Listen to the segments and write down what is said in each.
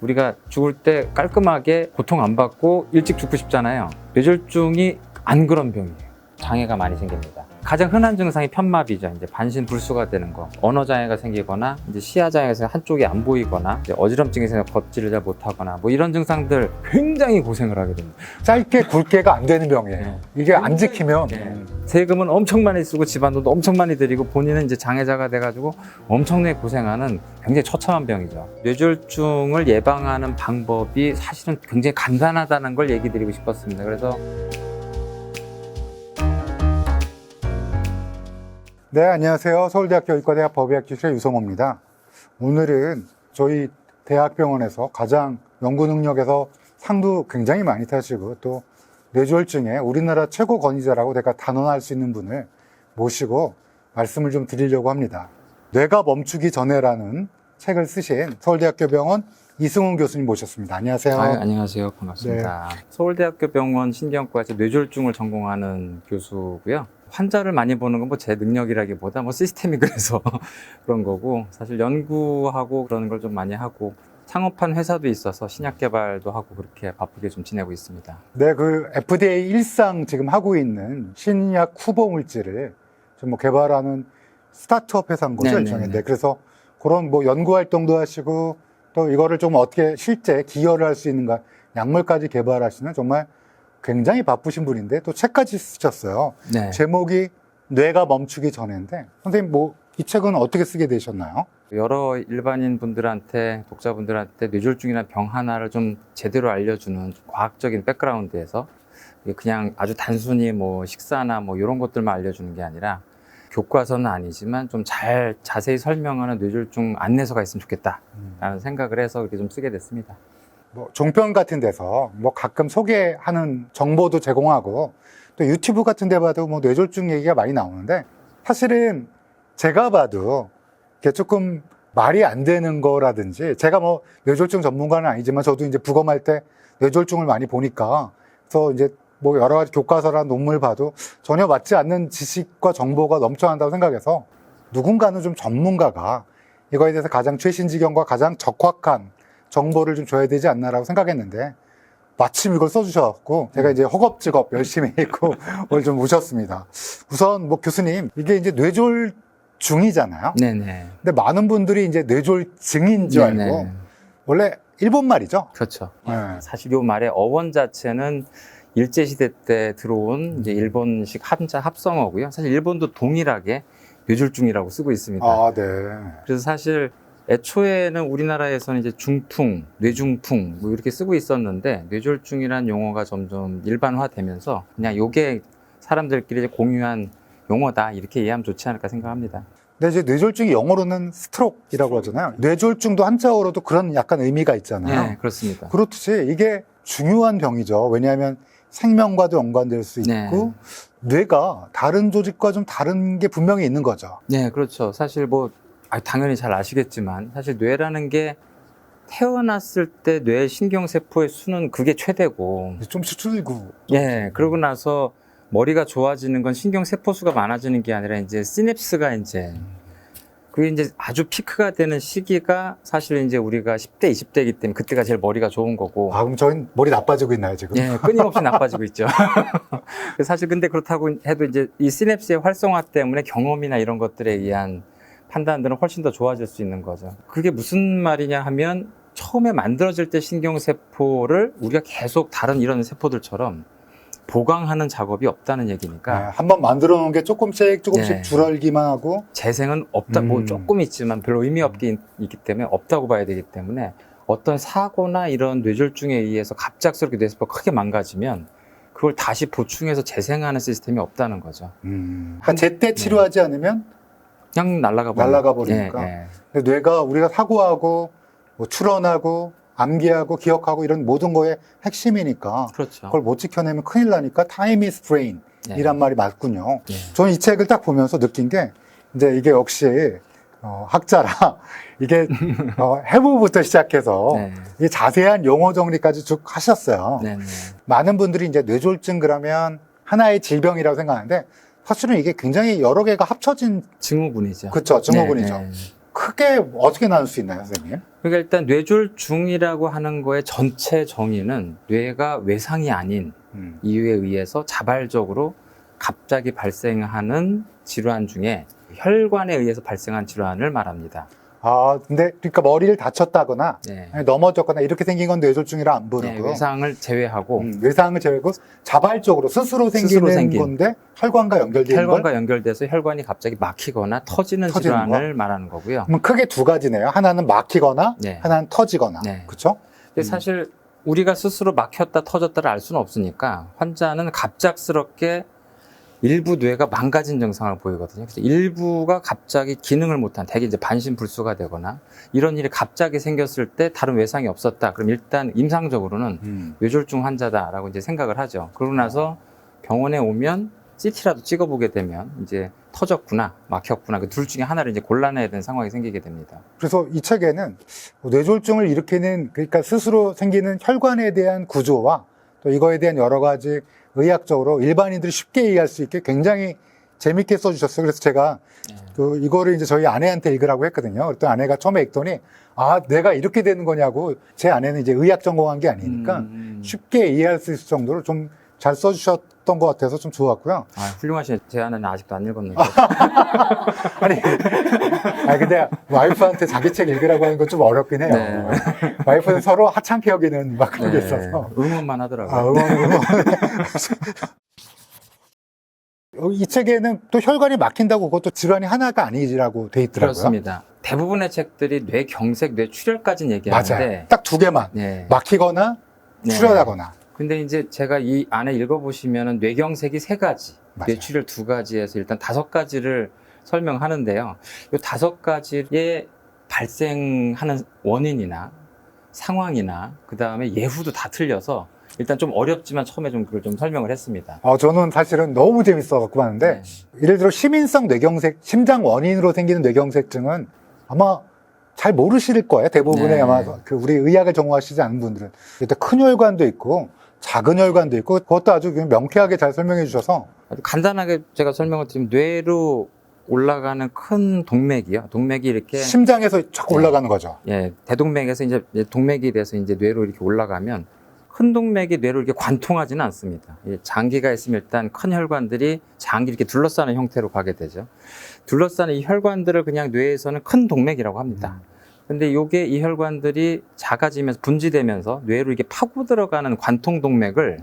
우리가 죽을 때 깔끔하게 고통 안 받고 일찍 죽고 싶잖아요. 뇌졸중이 안 그런 병이에요. 장애가 많이 생깁니다. 가장 흔한 증상이 편마비죠. 이제 반신불수가 되는 거, 언어 장애가 생기거나, 이제 시야 장애가 생겨 한쪽이 안 보이거나, 이제 어지럼증이 생겨 걷지를 잘 못하거나, 뭐 이런 증상들 굉장히 고생을 하게 됩니다. 짧게 굵게가 안 되는 병이에요. 네. 이게 안 지키면 세금은 엄청 많이 쓰고 집안돈도 엄청 많이 들이고 본인은 이제 장애자가 돼가지고 엄청나게 고생하는 굉장히 처참한 병이죠. 뇌졸중을 예방하는 방법이 사실은 굉장히 간단하다는 걸 얘기 드리고 싶었습니다. 그래서 네, 안녕하세요. 서울대학교 의과대학 법의학 교실의 유성호입니다. 오늘은 저희 대학병원에서 가장 연구 능력에서 상도 굉장히 많이 타시고 또 뇌졸중에 우리나라 최고 권위자라고 내가 단언할 수 있는 분을 모시고 말씀을 좀 드리려고 합니다. 뇌가 멈추기 전에라는 책을 쓰신 서울대학교 병원 이승훈 교수님 모셨습니다. 안녕하세요. 안녕하세요. 반갑습니다. 서울대학교 병원 신경과에서 뇌졸중을 전공하는 교수고요. 환자를 많이 보는 건 뭐 제 능력이라기보다 뭐 시스템이 그래서 그런 거고, 사실 연구하고 그러는 걸 좀 많이 하고 창업한 회사도 있어서 신약 개발도 하고 그렇게 바쁘게 좀 지내고 있습니다. 네, 그 FDA 일상 지금 하고 있는 신약 후보 물질을 좀 뭐 개발하는 스타트업 회사인 거죠, 일종의. 네, 그래서 그런 뭐 연구 활동도 하시고 또 이거를 좀 어떻게 실제 기여를 할 수 있는가, 약물까지 개발하시는 정말 굉장히 바쁘신 분인데 또 책까지 쓰셨어요. 네. 제목이 뇌가 멈추기 전인데, 선생님 뭐 이 책은 어떻게 쓰게 되셨나요? 여러 일반인 분들한테, 독자분들한테 뇌졸중이라는 병 하나를 좀 제대로 알려주는 과학적인 백그라운드에서 그냥 아주 단순히 뭐 식사나 뭐 이런 것들만 알려주는 게 아니라 교과서는 아니지만 좀 잘 자세히 설명하는 뇌졸중 안내서가 있으면 좋겠다라는 생각을 해서 그렇게 좀 쓰게 됐습니다. 뭐 종편 같은 데서 뭐 가끔 소개하는 정보도 제공하고 또 유튜브 같은 데 봐도 뭐 뇌졸중 얘기가 많이 나오는데, 사실은 제가 봐도 이게 조금 말이 안 되는 거라든지, 제가 뭐 뇌졸중 전문가는 아니지만 저도 이제 부검할 때 뇌졸중을 많이 보니까, 그래서 이제 뭐 여러 가지 교과서나 논문을 봐도 전혀 맞지 않는 지식과 정보가 넘쳐난다고 생각해서 누군가는 좀 전문가가 이거에 대해서 가장 최신 지경과 가장 적확한 정보를 좀 줘야 되지 않나라고 생각했는데, 마침 이걸 써주셔갖고 제가 이제 허겁지겁 열심히 읽고 오늘 좀 모셨습니다. 우선 뭐 교수님, 이게 이제 뇌졸중이잖아요. 네네. 근데 많은 분들이 이제 뇌졸증인 줄 알고, 네네. 원래 일본 말이죠? 그렇죠. 네. 사실 이 말의 어원 자체는 일제시대 때 들어온 이제 일본식 한자 합성어고요. 사실 일본도 동일하게 뇌졸중이라고 쓰고 있습니다. 아, 네. 그래서 사실 애초에는 우리나라에서는 이제 중풍, 뇌중풍 뭐 이렇게 쓰고 있었는데, 뇌졸중이라는 용어가 점점 일반화되면서 그냥 요게 사람들끼리 이제 공유한 용어다 이렇게 이해하면 좋지 않을까 생각합니다. 근데 이제 뇌졸중이 영어로는 스트로크이라고 하잖아요. 뇌졸중도 한자어로도 그런 약간 의미가 있잖아요. 네, 그렇습니다. 그렇듯이 이게 중요한 병이죠. 왜냐하면 생명과도 연관될 수 있고, 네. 뇌가 다른 조직과 좀 다른 게 분명히 있는 거죠. 네, 그렇죠. 사실 뭐 당연히 잘 아시겠지만 사실 뇌라는 게 태어났을 때 뇌 신경세포의 수는 그게 최대고, 좀 수출이고. 예, 그러고 나서 머리가 좋아지는 건 신경세포 수가 많아지는 게 아니라 이제 시냅스가 이제 그게 이제 아주 피크가 되는 시기가 사실 이제 우리가 10대, 20대이기 때문에 그때가 제일 머리가 좋은 거고. 아, 그럼 저희 머리 나빠지고 있나요, 지금? 예, 끊임없이 나빠지고 있죠. 사실 근데 그렇다고 해도 이제 이 시냅스의 활성화 때문에 경험이나 이런 것들에 의한 판단들은 훨씬 더 좋아질 수 있는 거죠. 그게 무슨 말이냐 하면, 처음에 만들어질 때 신경세포를 우리가 계속 다른 이런 세포들처럼 보강하는 작업이 없다는 얘기니까. 네, 한번 만들어 놓은 게 조금씩 네. 줄어들기만 하고. 재생은 없다, 뭐 조금 있지만 별로 의미 없게 있기 때문에 없다고 봐야 되기 때문에, 어떤 사고나 이런 뇌졸중에 의해서 갑작스럽게 뇌세포가 크게 망가지면 그걸 다시 보충해서 재생하는 시스템이 없다는 거죠. 그러니까 제때 치료하지 않으면 그냥 날아가 버리니까. 예, 예. 근데 뇌가 우리가 사고하고 뭐 출원하고 암기하고 기억하고 이런 모든 거의 핵심이니까, 그렇죠. 그걸 못 지켜내면 큰일 나니까 time is brain 이란 말이 맞군요. 예. 저는 이 책을 딱 보면서 느낀 게, 이제 이게 역시 학자라 이게 해부부터 시작해서 네. 이 자세한 용어 정리까지 쭉 하셨어요. 네, 네. 많은 분들이 이제 뇌졸중 그러면 하나의 질병이라고 생각하는데, 사실은 이게 굉장히 여러 개가 합쳐진, 증후군이죠. 그쵸, 증후군이죠. 네, 네. 크게 어떻게 나눌 수 있나요, 선생님? 그러니까 일단 뇌졸중이라고 하는 거의 전체 정의는 뇌가 외상이 아닌 이유에 의해서 자발적으로 갑자기 발생하는 질환 중에 혈관에 의해서 발생한 질환을 말합니다. 아, 근데 그러니까 머리를 다쳤다거나 네. 넘어졌거나 이렇게 생긴 건 뇌졸중이라 안 부르고 네, 외상을 제외하고 외상을 제외하고 자발적으로 스스로 생기는 생긴. 건데 혈관과 연결되는 혈관과 걸? 연결돼서 혈관이 갑자기 막히거나 터지는 터지는 질환을 말하는 거고요. 그럼 크게 두 가지네요. 하나는 막히거나 네. 하나는 터지거나. 네. 그렇죠? 근데 사실 우리가 스스로 막혔다 터졌다를 알 수는 없으니까 환자는 갑작스럽게 일부 뇌가 망가진 증상을 보이거든요. 그래서 일부가 갑자기 기능을 못한, 대개 이제 반신불수가 되거나 이런 일이 갑자기 생겼을 때 다른 외상이 없었다. 그럼 일단 임상적으로는 뇌졸중 환자다라고 이제 생각을 하죠. 그러고 나서 병원에 오면 CT라도 찍어보게 되면 이제 터졌구나, 막혔구나, 그 둘 중에 하나를 이제 골라내야 되는 상황이 생기게 됩니다. 그래서 이 책에는 뇌졸중을 일으키는, 그러니까 스스로 생기는 혈관에 대한 구조와 또 이거에 대한 여러 가지 의학적으로 일반인들이 쉽게 이해할 수 있게 굉장히 재밌게 써주셨어요. 그래서 제가 이거를 이제 저희 아내한테 읽으라고 했거든요. 그랬더니 아내가 처음에 읽더니, 아, 내가 이렇게 되는 거냐고. 제 아내는 이제 의학 전공한 게 아니니까 쉽게 이해할 수 있을 정도로 좀 잘 써주셨던 것 같아서 좀 좋았고요. 아, 훌륭하시네. 제 아내는 아직도 안 읽었는데. 아니, 근데 와이프한테 자기 책 읽으라고 하는 건 좀 어렵긴 해요. 네. 와이프는 서로 하찮게 여기는 막 그런 게 네, 있어서. 응원만 하더라고요. 아, 응원. 이 책에는 또 혈관이 막힌다고 그것도 질환이 하나가 아니라고 돼 있더라고요. 그렇습니다. 대부분의 책들이 뇌경색, 뇌출혈까지는 얘기하는데 맞아요. 딱 두 개만. 네. 막히거나 네. 출혈하거나. 근데 이제 제가 이 안에 읽어보시면은 뇌경색이 3가지, 맞아요. 뇌출혈 2가지에서 일단 5가지를 설명하는데요. 이 5가지의 발생하는 원인이나 상황이나 그 다음에 예후도 다 틀려서 일단 좀 어렵지만 처음에 좀 그걸 좀 설명을 했습니다. 저는 사실은 너무 재밌어갖고 하는데, 예를 들어 심인성 뇌경색, 심장 원인으로 생기는 뇌경색증은 아마 잘 모르실 거예요. 대부분의 네. 아마 우리 의학을 전공하시지 않은 분들은. 일단 큰 혈관도 있고, 작은 혈관도 있고, 그것도 아주 명쾌하게 잘 설명해 주셔서. 아주 간단하게 제가 설명을 드리면 뇌로 올라가는 큰 동맥이요. 동맥이 이렇게 심장에서 쫙 올라가는 거죠. 예, 대동맥에서 이제 동맥이 돼서 이제 뇌로 이렇게 올라가면 큰 동맥이 뇌로 이렇게 관통하지는 않습니다. 장기가 있으면 일단 큰 혈관들이 장기 이렇게 둘러싸는 형태로 가게 되죠. 둘러싸는 이 혈관들을 그냥 뇌에서는 큰 동맥이라고 합니다. 근데 요게 이 혈관들이 작아지면서 분지되면서 뇌로 이렇게 파고 들어가는 관통 동맥을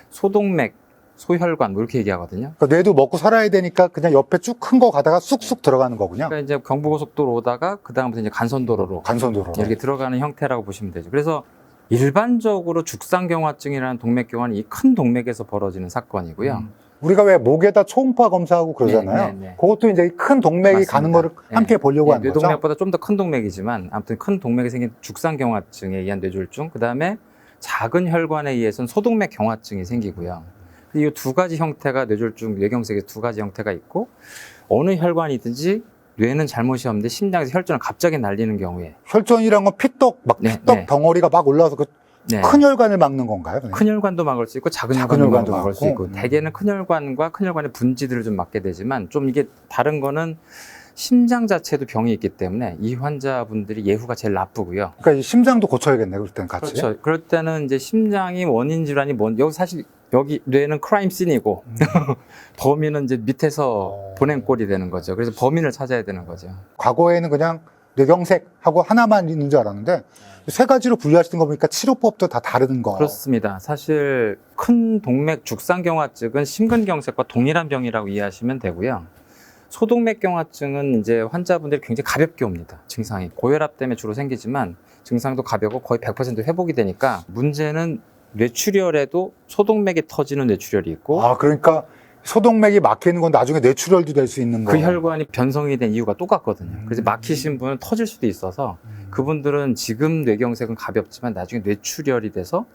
소동맥, 소혈관 뭐 이렇게 얘기하거든요. 그러니까 뇌도 먹고 살아야 되니까 그냥 옆에 쭉 큰 거 가다가 쑥쑥 들어가는 거군요. 그러니까 이제 경부고속도로 오다가 그 다음부터 이제 간선도로로 간선도로. 이렇게 들어가는 형태라고 보시면 되죠. 그래서 일반적으로 죽상경화증이라는 동맥경화는 이 큰 동맥에서 벌어지는 사건이고요. 우리가 왜 목에다 초음파 검사하고 그러잖아요. 네. 그것도 이제 큰 동맥이 맞습니다. 가는 거를 함께 보려고 하는 거죠. 뇌동맥보다 좀 더 큰 동맥이지만 아무튼 큰 동맥에 생긴 죽상경화증에 의한 뇌졸중, 그 다음에 작은 혈관에 의해서는 소동맥 경화증이 생기고요. 이 2가지 형태가 뇌졸중, 뇌경색의 2가지 형태가 있고, 어느 혈관이든지 뇌는 잘못이 없는데 심장에서 혈전을 갑자기 날리는 경우에 혈전이란 건 피떡, 막 피떡 덩어리가 막 올라와서 큰 혈관을 막는 건가요? 큰 혈관도 막을 수 있고 작은 혈관도 막을 수 있고, 대개는 큰 혈관과 큰 혈관의 분지들을 좀 막게 되지만, 좀 이게 다른 거는 심장 자체도 병이 있기 때문에 이 환자분들이 예후가 제일 나쁘고요. 그러니까 이 심장도 고쳐야겠네, 그럴 땐 같이. 그렇죠. 그럴 때는 이제 심장이 원인 질환이 여기 사실 여기 뇌는 크라임 씬이고 범인은 이제 밑에서 보낸 꼴이 되는 거죠. 그래서 범인을 찾아야 되는 거죠. 과거에는 그냥 뇌경색하고 하나만 있는 줄 알았는데 3가지로 분류하시는 거 보니까 치료법도 다 다른 거. 그렇습니다. 사실 큰 동맥 죽상경화증은 심근경색과 동일한 병이라고 이해하시면 되고요. 소동맥경화증은 이제 환자분들이 굉장히 가볍게 옵니다. 증상이 고혈압 때문에 주로 생기지만 증상도 가볍고 거의 100% 회복이 되니까, 문제는 뇌출혈에도 소동맥이 터지는 뇌출혈이 있고, 그러니까 소동맥이 막히는 건 나중에 뇌출혈도 될 수 있는 그 거예요. 혈관이 변성이 된 이유가 똑같거든요. 그래서 막히신 분은 터질 수도 있어서 그분들은 지금 뇌경색은 가볍지만 나중에 뇌출혈이 돼서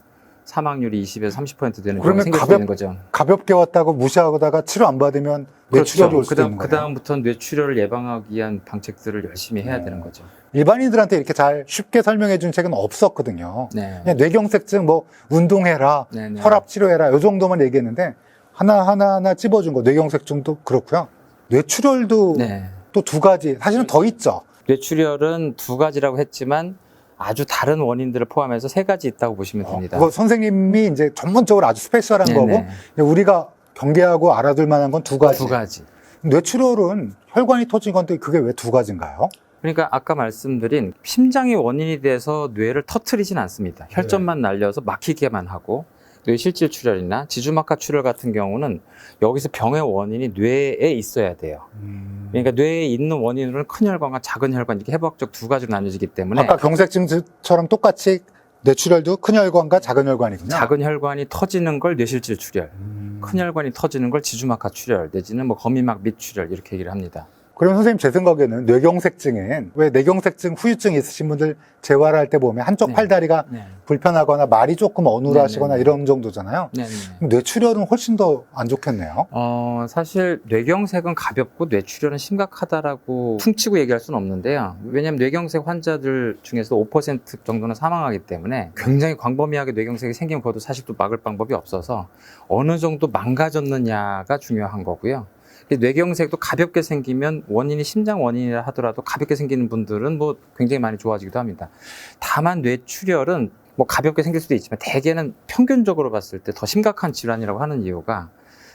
사망률이 20에서 30% 되는 경우가 생길 수 있는 거죠. 가볍게 왔다고 무시하다가 치료 안 받으면 뇌출혈이 올 수도 있는 거예요. 그 다음부터는 뇌출혈을 예방하기 위한 방책들을 열심히 해야 되는 거죠. 일반인들한테 이렇게 잘 쉽게 설명해 준 책은 없었거든요. 네. 그냥 뇌경색증 뭐 운동해라, 네네. 혈압 치료해라 요 정도만 얘기했는데 하나 찝어준 거. 뇌경색증도 그렇고요. 뇌출혈도 네. 또 2가지, 사실은 더 있죠. 뇌출혈은 두 가지라고 했지만 아주 다른 원인들을 포함해서 세 가지 있다고 보시면 됩니다. 그거 선생님이 이제 전문적으로 아주 스페셜한 네네. 거고 우리가 경계하고 알아둘 만한 건 두 가지. 두 가지. 뇌출혈은 혈관이 터진 건데 그게 왜 두 가지인가요? 그러니까 아까 말씀드린 심장이 원인이 돼서 뇌를 터트리진 않습니다. 혈전만 날려서 막히게만 하고 뇌실질 출혈이나 지주막하 출혈 같은 경우는 여기서 병의 원인이 뇌에 있어야 돼요. 그러니까 뇌에 있는 원인으로는 큰 혈관과 작은 혈관 이렇게 해부학적 두 가지로 나뉘어지기 때문에 아까 경색증처럼 똑같이 뇌출혈도 큰 혈관과 작은 혈관이군요. 작은 혈관이 터지는 걸 뇌실질 출혈, 큰 혈관이 터지는 걸 지주막하 출혈 내지는 뭐 거미막 밑 출혈 이렇게 얘기를 합니다. 그럼 선생님 제 생각에는 뇌경색증엔 왜 뇌경색증 후유증 있으신 분들 재활을 할 때 보면 한쪽 네. 팔다리가 네. 불편하거나 말이 조금 어눌하시거나 네. 이런 정도잖아요. 네. 그럼 뇌출혈은 훨씬 더 안 좋겠네요. 사실 뇌경색은 가볍고 뇌출혈은 심각하다라고 퉁치고 얘기할 수는 없는데요. 왜냐하면 뇌경색 환자들 중에서 5% 정도는 사망하기 때문에 굉장히 광범위하게 뇌경색이 생기면 그것도 사실 또 막을 방법이 없어서 어느 정도 망가졌느냐가 중요한 거고요. 뇌경색도 가볍게 생기면 원인이 심장 원인이라 하더라도 가볍게 생기는 분들은 뭐 굉장히 많이 좋아지기도 합니다. 다만 뇌출혈은 뭐 가볍게 생길 수도 있지만 대개는 평균적으로 봤을 때 더 심각한 질환이라고 하는 이유가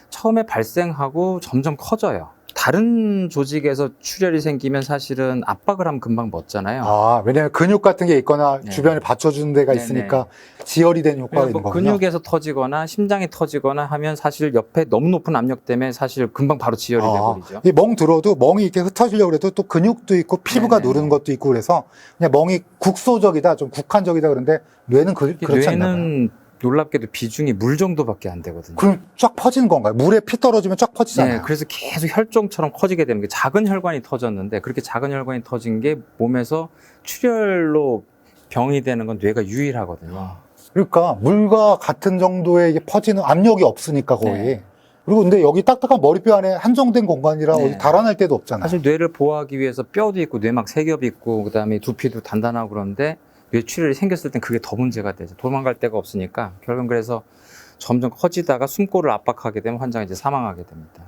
처음에 발생하고 점점 커져요. 다른 조직에서 출혈이 생기면 사실은 압박을 하면 금방 멎잖아요. 아, 왜냐하면 근육 같은 게 있거나 네. 주변에 받쳐주는 데가 네네. 있으니까 지혈이 되는 효과가 있는 뭐 거군요. 근육에서 터지거나 심장이 터지거나 하면 사실 옆에 너무 높은 압력 때문에 사실 금방 바로 지혈이 돼버리죠. 이 멍 들어도 멍이 이렇게 흩어지려고 해도 또 근육도 있고 피부가 네네. 누르는 것도 있고 그래서 그냥 멍이 국소적이다, 좀 국한적이다 그런데 뇌는 그렇지 않나 봐요. 뇌는 놀랍게도 비중이 물 정도밖에 안 되거든요. 그럼 쫙 퍼지는 건가요? 물에 피 떨어지면 쫙 퍼지잖아요. 네, 그래서 계속 혈종처럼 커지게 되는 게 작은 혈관이 터졌는데 그렇게 작은 혈관이 터진 게 몸에서 출혈로 병이 되는 건 뇌가 유일하거든요. 그러니까 물과 같은 정도의 이게 퍼지는 압력이 없으니까 거의. 네. 그리고 근데 여기 딱딱한 머리뼈 안에 한정된 공간이라 네. 어디 달아날 데도 없잖아요. 사실 뇌를 보호하기 위해서 뼈도 있고 뇌막 세겹이 있고 그다음에 두피도 단단하고 그런데 뇌출혈이 생겼을 땐 그게 더 문제가 되죠. 도망갈 데가 없으니까 결국은 그래서 점점 커지다가 숨골을 압박하게 되면 환자가 이제 사망하게 됩니다.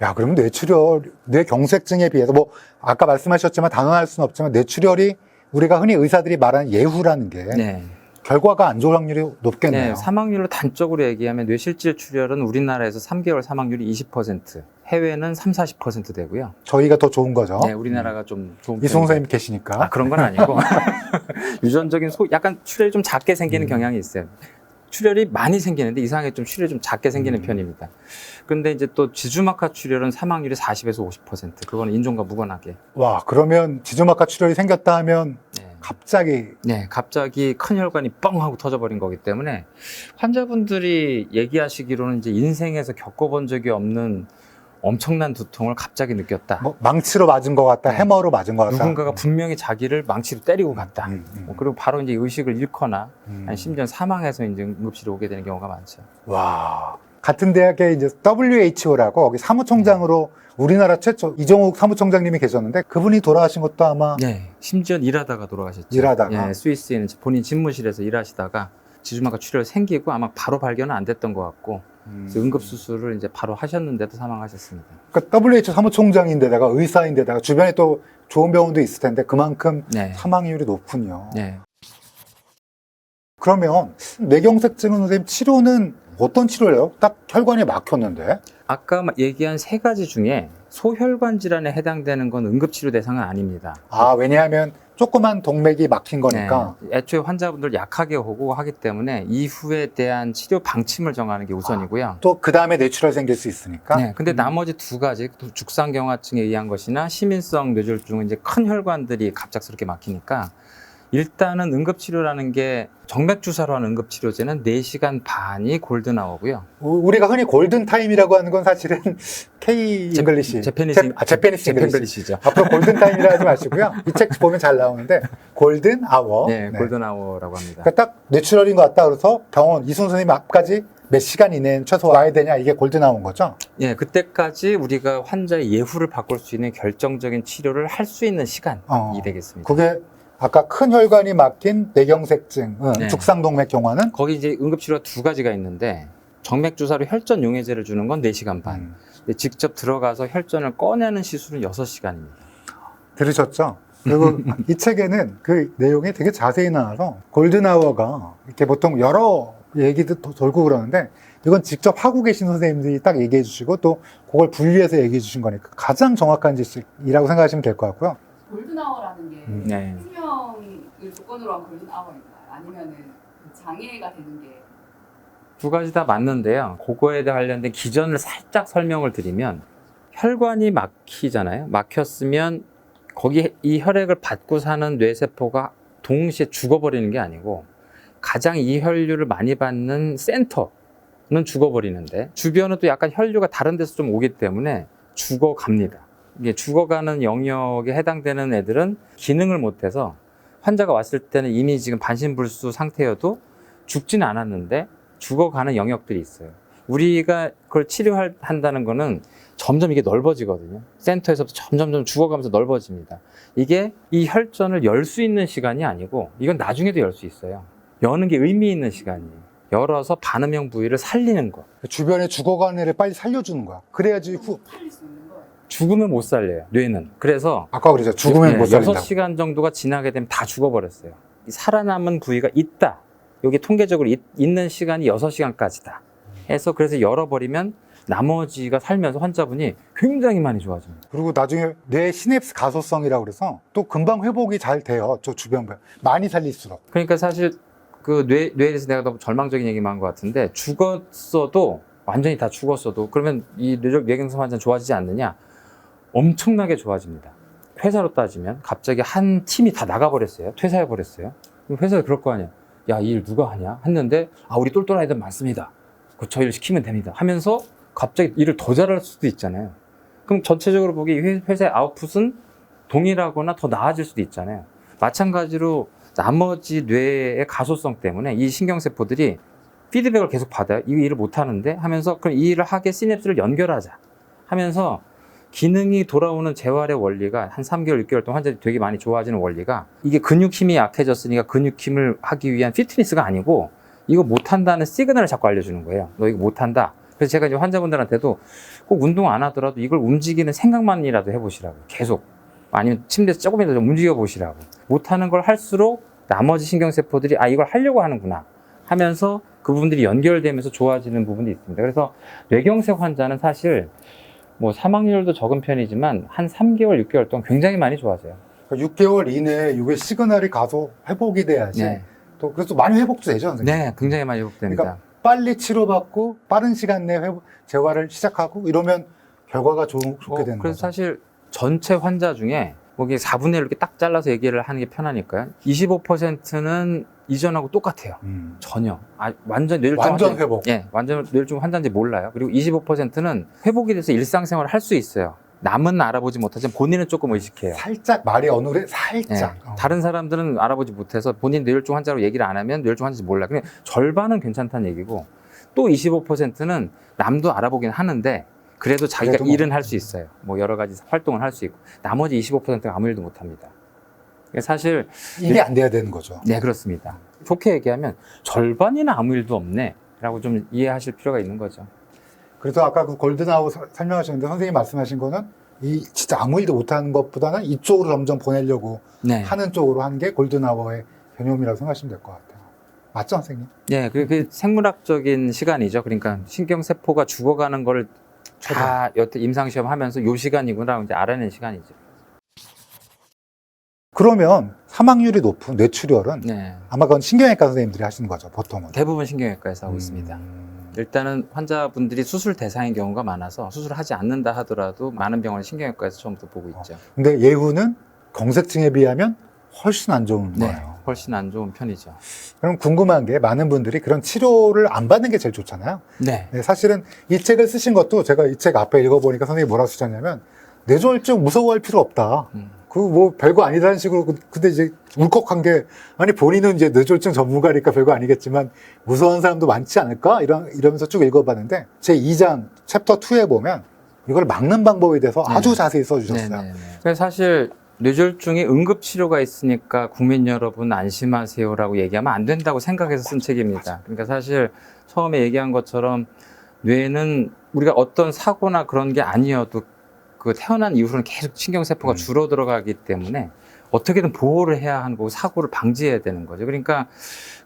야, 그러면 뇌출혈, 뇌경색증에 비해서 뭐 아까 말씀하셨지만 단언할 수는 없지만 뇌출혈이 우리가 흔히 의사들이 말하는 예후라는 게 네. 결과가 안 좋을 확률이 높겠네요. 네, 사망률로 단적으로 얘기하면 뇌실질 출혈은 우리나라에서 3개월 사망률이 20%, 해외는 30-40% 되고요. 저희가 더 좋은 거죠. 네, 우리나라가 좀 좋은 이승훈 편이죠. 선생님 계시니까. 아, 그런 건 아니고 유전적인 약간 출혈이 좀 작게 생기는 경향이 있어요. 출혈이 많이 생기는데 이상하게 좀 출혈이 좀 작게 생기는 편입니다. 그런데 이제 또 지주막하 출혈은 사망률이 40에서 50%. 그거는 인종과 무관하게. 와, 그러면 지주막하 출혈이 생겼다 하면 네, 갑자기 큰 혈관이 뻥 하고 터져버린 거기 때문에 환자분들이 얘기하시기로는 이제 인생에서 겪어본 적이 없는 엄청난 두통을 갑자기 느꼈다. 뭐 망치로 맞은 것 같다, 해머로 맞은 것 같다. 누군가가 분명히 자기를 망치로 때리고 갔다. 그리고 바로 이제 의식을 잃거나 아니 심지어 사망해서 이제 응급실에 오게 되는 경우가 많죠. 와, 같은 대학에 이제 WHO라고 거기 사무총장으로 우리나라 최초 이종욱 사무총장님이 계셨는데 그분이 돌아가신 것도 아마 네, 심지어 일하다가 돌아가셨죠. 일하다가? 예, 스위스에는 본인 집무실에서 일하시다가 지주막하 출혈 생기고 아마 바로 발견은 안 됐던 것 같고 그래서 응급 수술을 이제 바로 하셨는데도 사망하셨습니다. 그러니까 WHO 사무총장인데다가 의사인데다가 주변에 또 좋은 병원도 있을 텐데 그만큼 네. 사망률이 높군요. 네. 그러면 뇌경색증은 선생님 치료는 어떤 치료를 해요? 딱 혈관이 막혔는데. 아까 얘기한 세 가지 중에 소혈관 질환에 해당되는 건 응급치료 대상은 아닙니다. 아, 왜냐하면 조그만 동맥이 막힌 거니까. 네, 애초에 환자분들 약하게 오고 하기 때문에 이후에 대한 치료 방침을 정하는 게 우선이고요. 또 그 다음에 뇌출혈 생길 수 있으니까. 네, 근데 나머지 두 가지 죽상경화증에 의한 것이나 시민성 뇌졸중은 이제 큰 혈관들이 갑작스럽게 막히니까 일단은 응급치료라는 게 정맥주사로 하는 응급치료제는 4시간 반이 골든아워고요. 우리가 흔히 골든타임이라고 하는 건 사실은 K 잉글리시. 재패니스 재패니스 잉글리시. 잉글리시죠. 앞으로 골든타임이라 하지 마시고요. 이 책 보면 잘 나오는데 골든아워. 네, 골든아워라고 합니다. 그러니까 딱 뇌출혈인 것 같다 그래서 병원 이순 선생님 앞까지 몇 시간 이내에 최소 와야 되냐 이게 골든아워인 거죠? 예, 그때까지 우리가 환자의 예후를 바꿀 수 있는 결정적인 치료를 할 수 있는 시간이 되겠습니다. 그게 아까 큰 혈관이 막힌 뇌경색증, 네. 죽상동맥 경화는 거기 이제 응급치료가 두 가지가 있는데 정맥주사로 혈전 용해제를 주는 건 4시간 반. 근데 직접 들어가서 혈전을 꺼내는 시술은 6시간입니다. 들으셨죠? 그리고 이 책에는 그 내용이 되게 자세히 나와서 골든아워가 이렇게 보통 여러 얘기도 돌고 그러는데 이건 직접 하고 계신 선생님들이 딱 얘기해 주시고 또 그걸 분리해서 얘기해 주신 거니까 가장 정확한 지식이라고 생각하시면 될 것 같고요. 골든아워라는 게 네. 수명을 조건으로 한 골든아워인가요? 아니면은 그 장애가 되는 게 두 가지 다 맞는데요. 그거에 관련된 기전을 살짝 설명을 드리면 혈관이 막히잖아요. 막혔으면 거기 이 혈액을 받고 사는 뇌세포가 동시에 죽어버리는 게 아니고 가장 이 혈류를 많이 받는 센터는 죽어버리는데 주변은 또 약간 혈류가 다른 데서 좀 오기 때문에 죽어갑니다. 이게 죽어가는 영역에 해당되는 애들은 기능을 못해서 환자가 왔을 때는 이미 지금 반신불수 상태여도 죽지는 않았는데 죽어가는 영역들이 있어요. 우리가 그걸 치료한다는 거는 점점 이게 넓어지거든요. 센터에서부터 점점 죽어가면서 넓어집니다. 이게 이 혈전을 열 수 있는 시간이 아니고 이건 나중에도 열 수 있어요. 여는 게 의미 있는 시간이에요. 열어서 반응형 부위를 살리는 거. 주변에 죽어가는 애를 빨리 살려주는 거야. 그래야지 살릴 수 있는 거예요. 죽으면 못 살려요, 뇌는. 그래서 아까 그러죠. 죽으면 못 살린다고. 6시간 정도가 지나게 되면 다 죽어버렸어요. 이 살아남은 부위가 있다. 여기 통계적으로 있는 시간이 6시간까지다. 해서 그래서 열어버리면 나머지가 살면서 환자분이 굉장히 많이 좋아집니다. 그리고 나중에 뇌 시냅스 가소성이라고 그래서 또 금방 회복이 잘 돼요. 저 주변 많이 살릴수록. 그러니까 사실 그 뇌에 대해서 내가 너무 절망적인 얘기만 한 것 같은데 죽었어도 완전히 다 죽었어도 그러면 이 뇌경색 환자는 좋아지지 않느냐? 엄청나게 좋아집니다. 회사로 따지면 갑자기 한 팀이 다 나가버렸어요. 퇴사해버렸어요. 그럼 회사에 그럴 거 아니야. 야, 이 일 누가 하냐? 했는데 우리 똘똘한 애들 많습니다. 저 일 시키면 됩니다. 하면서 갑자기 일을 더 잘할 수도 있잖아요. 그럼 전체적으로 보기 회사의 아웃풋은 동일하거나 더 나아질 수도 있잖아요. 마찬가지로 나머지 뇌의 가소성 때문에 이 신경세포들이 피드백을 계속 받아요. 이 일을 못하는데 하면서 그럼 이 일을 하게 시냅스를 연결하자 하면서 기능이 돌아오는 재활의 원리가 한 3개월, 6개월 동안 환자들이 되게 많이 좋아지는 원리가 이게 근육 힘이 약해졌으니까 근육 힘을 하기 위한 피트니스가 아니고 이거 못한다는 시그널을 자꾸 알려주는 거예요. 너 이거 못한다. 그래서 제가 이제 환자분들한테도 꼭 운동 안 하더라도 이걸 움직이는 생각만이라도 해보시라고. 계속. 아니면 침대에서 조금이라도 좀 움직여 보시라고. 못하는 걸 할수록 나머지 신경세포들이 이걸 하려고 하는구나 하면서 그 부분들이 연결되면서 좋아지는 부분이 있습니다. 그래서 뇌경색 환자는 사실 뭐 사망률도 적은 편이지만 한 3개월, 6개월 동안 굉장히 많이 좋아져요. 6개월 이내에 이게 시그널이 가서 회복이 돼야지. 네. 또 그래서 많이 회복도 되죠, 선생님. 네, 굉장히 많이 회복됩니다. 그러니까 빨리 치료받고 빠른 시간 내에 재활을 시작하고 이러면 결과가 좋게 되는 그래서 거죠. 사실 전체 환자 중에 뭐 이게 4분의 1 이렇게 딱 잘라서 얘기를 하는 게 편하니까요. 25%는 이전하고 똑같아요. 전혀. 완전 뇌졸중 완전 회복. 예, 완전 뇌졸중 환자인지 몰라요. 그리고 25%는 회복이 돼서 일상생활을 할 수 있어요. 남은 알아보지 못하지만 본인은 조금 의식해요. 살짝 말이 어눌해, 살짝. 예, 다른 사람들은 알아보지 못해서 본인 뇌졸중 환자로 얘기를 안 하면 뇌졸중 환자인지 몰라. 그냥 절반은 괜찮다는 얘기고 또 25%는 남도 알아보긴 하는데 그래도 자기가 그래도 뭐. 일은 할 수 있어요. 뭐 여러 가지 활동을 할 수 있고 나머지 25%가 아무 일도 못 합니다. 사실 일이 안 돼야 되는 거죠. 네, 그렇습니다. 좋게 얘기하면 절반이나 아무 일도 없네 라고 좀 이해하실 필요가 있는 거죠. 그래서 아까 그 골든아워 설명하셨는데 선생님이 말씀하신 거는 이 진짜 아무 일도 못하는 것보다는 이쪽으로 점점 보내려고 네. 하는 쪽으로 하는 게 골든아워의 개념이라고 생각하시면 될 것 같아요. 맞죠, 선생님? 네, 그 생물학적인 시간이죠. 그러니까 신경세포가 죽어가는 거를 다 여태 임상시험 하면서 요 시간이구나 이제 알아낸 시간이죠. 그러면 사망률이 높은 뇌출혈은 네. 아마 그건 신경외과 선생님들이 하시는 거죠, 보통은. 대부분 신경외과에서 하고 있습니다. 일단은 환자분들이 수술 대상인 경우가 많아서 수술을 하지 않는다 하더라도 많은 병원을 신경외과에서 처음부터 보고 있죠. 근데 예후는 경색증에 비하면 훨씬 안 좋은 네, 거예요. 훨씬 안 좋은 편이죠. 그럼 궁금한 게 많은 분들이 그런 치료를 안 받는 게 제일 좋잖아요. 네. 네, 사실은 이 책을 쓰신 것도 제가 이 책 앞에 읽어보니까 선생님이 뭐라고 쓰셨냐면 뇌졸중 무서워할 필요 없다. 그 뭐 별거 아니다는 식으로 근데 이제 울컥한 게 아니 본인은 이제 뇌졸중 전문가니까 별거 아니겠지만 무서워하는 사람도 많지 않을까 이러면서 쭉 읽어봤는데 제 2장 챕터 2에 보면 이걸 막는 방법에 대해서 아주 자세히 써주셨어요. 네. 그래서 사실 뇌졸중에 응급치료가 있으니까 국민 여러분 안심하세요라고 얘기하면 안 된다고 생각해서 쓴 책입니다. 그러니까 사실 처음에 얘기한 것처럼 뇌는 우리가 어떤 사고나 그런 게 아니어도 그 태어난 이후로는 계속 신경세포가 줄어들어가기 때문에 어떻게든 보호를 해야 하는 거고 사고를 방지해야 되는 거죠. 그러니까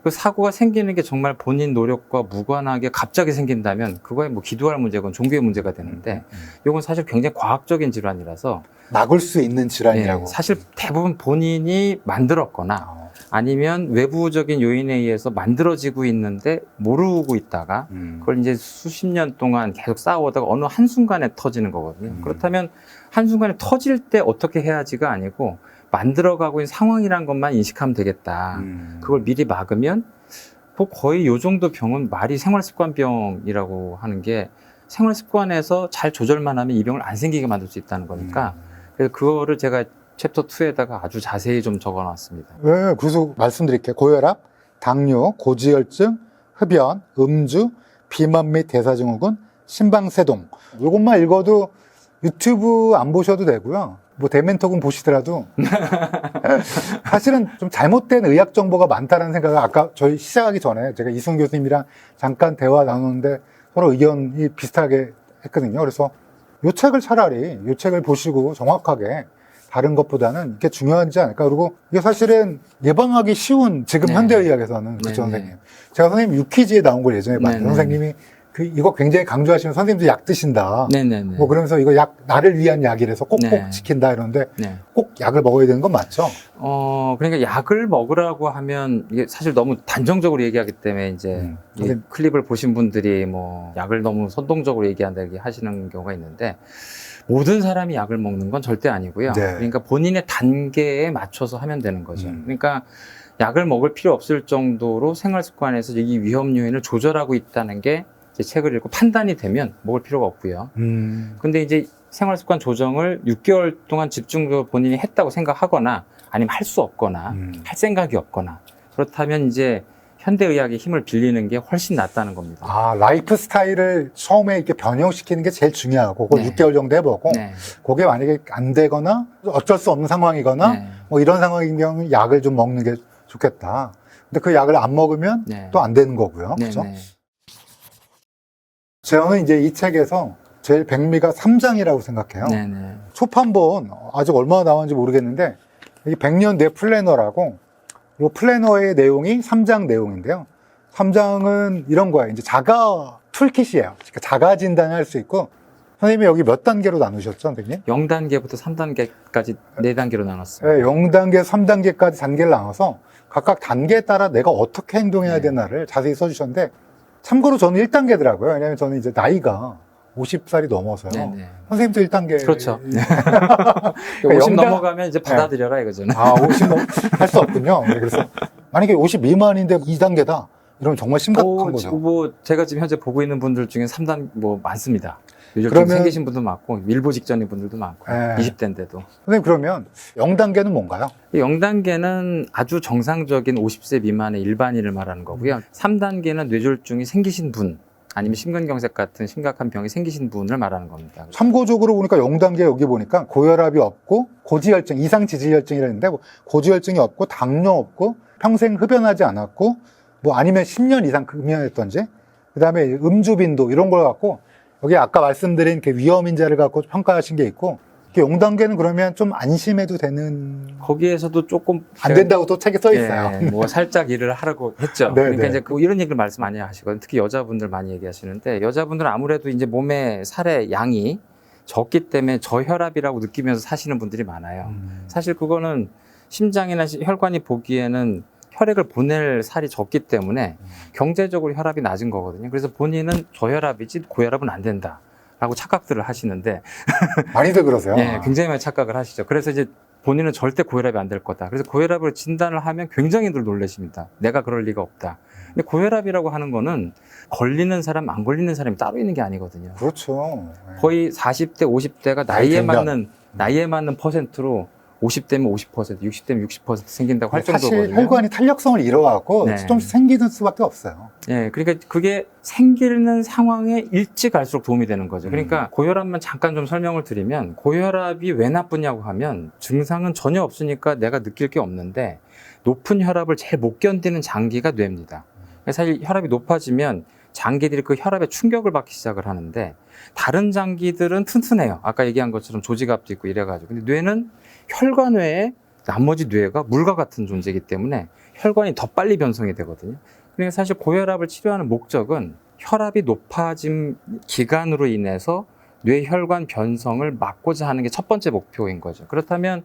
그 사고가 생기는 게 정말 본인 노력과 무관하게 갑자기 생긴다면 그거에 뭐 기도할 문제건 종교의 문제가 되는데 이건 사실 굉장히 과학적인 질환이라서 막을 수 있는 질환이라고. 사실 대부분 본인이 만들었거나 아니면 외부적인 요인에 의해서 만들어지고 있는데 모르고 있다가 그걸 이제 수십 년 동안 계속 쌓아오다가 어느 한순간에 터지는 거거든요. 그렇다면 한순간에 터질 때 어떻게 해야지가 아니고 만들어가고 있는 상황이란 것만 인식하면 되겠다. 그걸 미리 막으면 뭐 거의 요 정도 병은 말이 생활습관병이라고 하는 게 생활습관에서 잘 조절만 하면 이 병을 안 생기게 만들 수 있다는 거니까 그래서 그거를 제가 챕터 2에다가 아주 자세히 좀 적어놨습니다. 네, 그래서 말씀드릴게요. 고혈압, 당뇨, 고지혈증, 흡연, 음주, 비만 및 대사증후군, 심방세동. 이것만 읽어도 유튜브 안 보셔도 되고요. 뭐 대멘토군 보시더라도 사실은 좀 잘못된 의학 정보가 많다는 생각을 아까 저희 시작하기 전에 제가 이승훈 교수님이랑 잠깐 대화 나누는데 서로 의견이 비슷하게 했거든요. 그래서 이 책을 차라리 이 책을 보시고 정확하게 다른 것보다는 이게 중요하지 않을까. 그리고 이게 사실은 예방하기 쉬운 지금 네. 현대의학에서는 그렇죠, 네, 선생님. 제가 선생님 유퀴즈에 나온 걸 예전에 봤는데 네, 네. 선생님이 이거 굉장히 강조하시면 선생님도 약 드신다. 네네네. 뭐 그러면서 이거 약 나를 위한 약이라서 꼭꼭 네. 지킨다 이러는데 네. 꼭 약을 먹어야 되는 건 맞죠? 그러니까 약을 먹으라고 하면 이게 사실 너무 단정적으로 얘기하기 때문에 이제 이 선생님. 클립을 보신 분들이 뭐 약을 너무 선동적으로 얘기한다 이렇게 하시는 경우가 있는데 모든 사람이 약을 먹는 건 절대 아니고요. 네. 그러니까 본인의 단계에 맞춰서 하면 되는 거죠. 그러니까 약을 먹을 필요 없을 정도로 생활 습관에서 이 위험 요인을 조절하고 있다는 게 제 책을 읽고 판단이 되면 먹을 필요가 없고요. 근데 이제 생활 습관 조정을 6개월 동안 집중적으로 본인이 했다고 생각하거나 아니면 할 수 없거나 할 생각이 없거나 그렇다면 이제 현대의학의 힘을 빌리는 게 훨씬 낫다는 겁니다. 아, 라이프 스타일을 처음에 이렇게 변형시키는 게 제일 중요하고, 그걸 네. 6개월 정도 해보고, 네. 그게 만약에 안 되거나, 어쩔 수 없는 상황이거나, 네. 뭐 이런 상황인 경우는 약을 좀 먹는 게 좋겠다. 근데 그 약을 안 먹으면 네. 또 안 되는 거고요. 네. 그죠? 네. 저는 이제 이 책에서 제일 백미가 3장이라고 생각해요. 네. 네. 초판본, 아직 얼마나 나왔는지 모르겠는데, 이게 100년 내 플래너라고, 이 플래너의 내용이 3장 내용인데요. 3장은 이런 거예요. 이제 자가 툴킷이에요. 그러니까 자가 진단을 할 수 있고, 선생님이 여기 몇 단계로 나누셨죠, 선생님? 0단계부터 3단계까지 4단계로 나눴습니다. 네, 0단계, 3단계까지 단계를 나눠서 각각 단계에 따라 내가 어떻게 행동해야 네. 되나를 자세히 써주셨는데, 참고로 저는 1단계더라고요. 왜냐면 저는 이제 나이가 50살이 넘어서요. 네. 네. 선생님도 1단계. 그렇죠. 그러니까 50 영단- 넘어가면 이제 받아들여라 이거잖아요. 아, 50 할 수 없군요. 네, 그래서 만약에 50 미만인데 2단계다. 이러면 정말 심각한 거죠. 뭐 제가 지금 현재 보고 있는 분들 중에 3단 뭐 많습니다. 요즘 그러면- 생기신 분도 많고 밀보 직전인 분들도 많고 네. 20대인데도. 선생님, 그러면 0단계는 뭔가요? 0단계는 아주 정상적인 50세 미만의 일반인을 말하는 거고요. 3단계는 뇌졸중이 생기신 분 아니면 심근경색 같은 심각한 병이 생기신 분을 말하는 겁니다. 참고적으로 보니까 0단계 여기 보니까 고혈압이 없고 고지혈증, 이상지질혈증이라는데 고지혈증이 없고 당뇨 없고 평생 흡연하지 않았고 뭐 아니면 10년 이상 금연했던지 그다음에 음주 빈도 이런 걸 갖고 여기 아까 말씀드린 그 위험 인자를 갖고 평가하신 게 있고 0단계는 그러면 좀 안심해도 되는 거기에서도 조금 안 된다고 또 책에 써 있어요. 예, 뭐 살짝 일을 하라고 했죠. 네, 그러니까 네. 이제 이런 얘기를 말씀 많이 하시거든요. 특히 여자분들 많이 얘기하시는데 여자분들은 아무래도 이제 몸에 살의 양이 적기 때문에 저혈압이라고 느끼면서 사시는 분들이 많아요. 사실 그거는 심장이나 혈관이 보기에는 혈액을 보낼 살이 적기 때문에 경제적으로 혈압이 낮은 거거든요. 그래서 본인은 저혈압이지 고혈압은 안 된다. 라고 착각들을 하시는데 많이들 그러세요. 예, 굉장히 많이 착각을 하시죠. 그래서 이제 본인은 절대 고혈압이 안 될 거다. 그래서 고혈압을 진단을 하면 굉장히들 놀라십니다. 내가 그럴 리가 없다. 근데 고혈압이라고 하는 거는 걸리는 사람, 안 걸리는 사람이 따로 있는 게 아니거든요. 그렇죠. 거의 40대, 50대가 나이에 맞는 퍼센트로 50대면 50%, 60대면 60% 생긴다고 할 사실 정도거든요. 혈관이 탄력성을 잃어갖고 네. 조금씩 생기는 수밖에 없어요. 예, 그러니까 그게 생기는 상황에 일찍 갈수록 도움이 되는 거죠. 그러니까 고혈압만 잠깐 좀 설명을 드리면 고혈압이 왜 나쁘냐고 하면 증상은 전혀 없으니까 내가 느낄 게 없는데 높은 혈압을 제일 못 견디는 장기가 뇌입니다. 사실 혈압이 높아지면 장기들이 그 혈압에 충격을 받기 시작을 하는데 다른 장기들은 튼튼해요. 아까 얘기한 것처럼 조직압도 있고 이래가지고. 근데 뇌는 혈관 외에 나머지 뇌가 물과 같은 존재이기 때문에 혈관이 더 빨리 변성이 되거든요. 그러니까 사실 고혈압을 치료하는 목적은 혈압이 높아진 기간으로 인해서 뇌혈관 변성을 막고자 하는 게 첫 번째 목표인 거죠. 그렇다면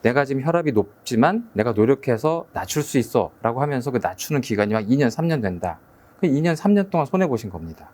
내가 지금 혈압이 높지만 내가 노력해서 낮출 수 있어 라고 하면서 그 낮추는 기간이 막 2년, 3년 된다. 그 2년, 3년 동안 손해보신 겁니다.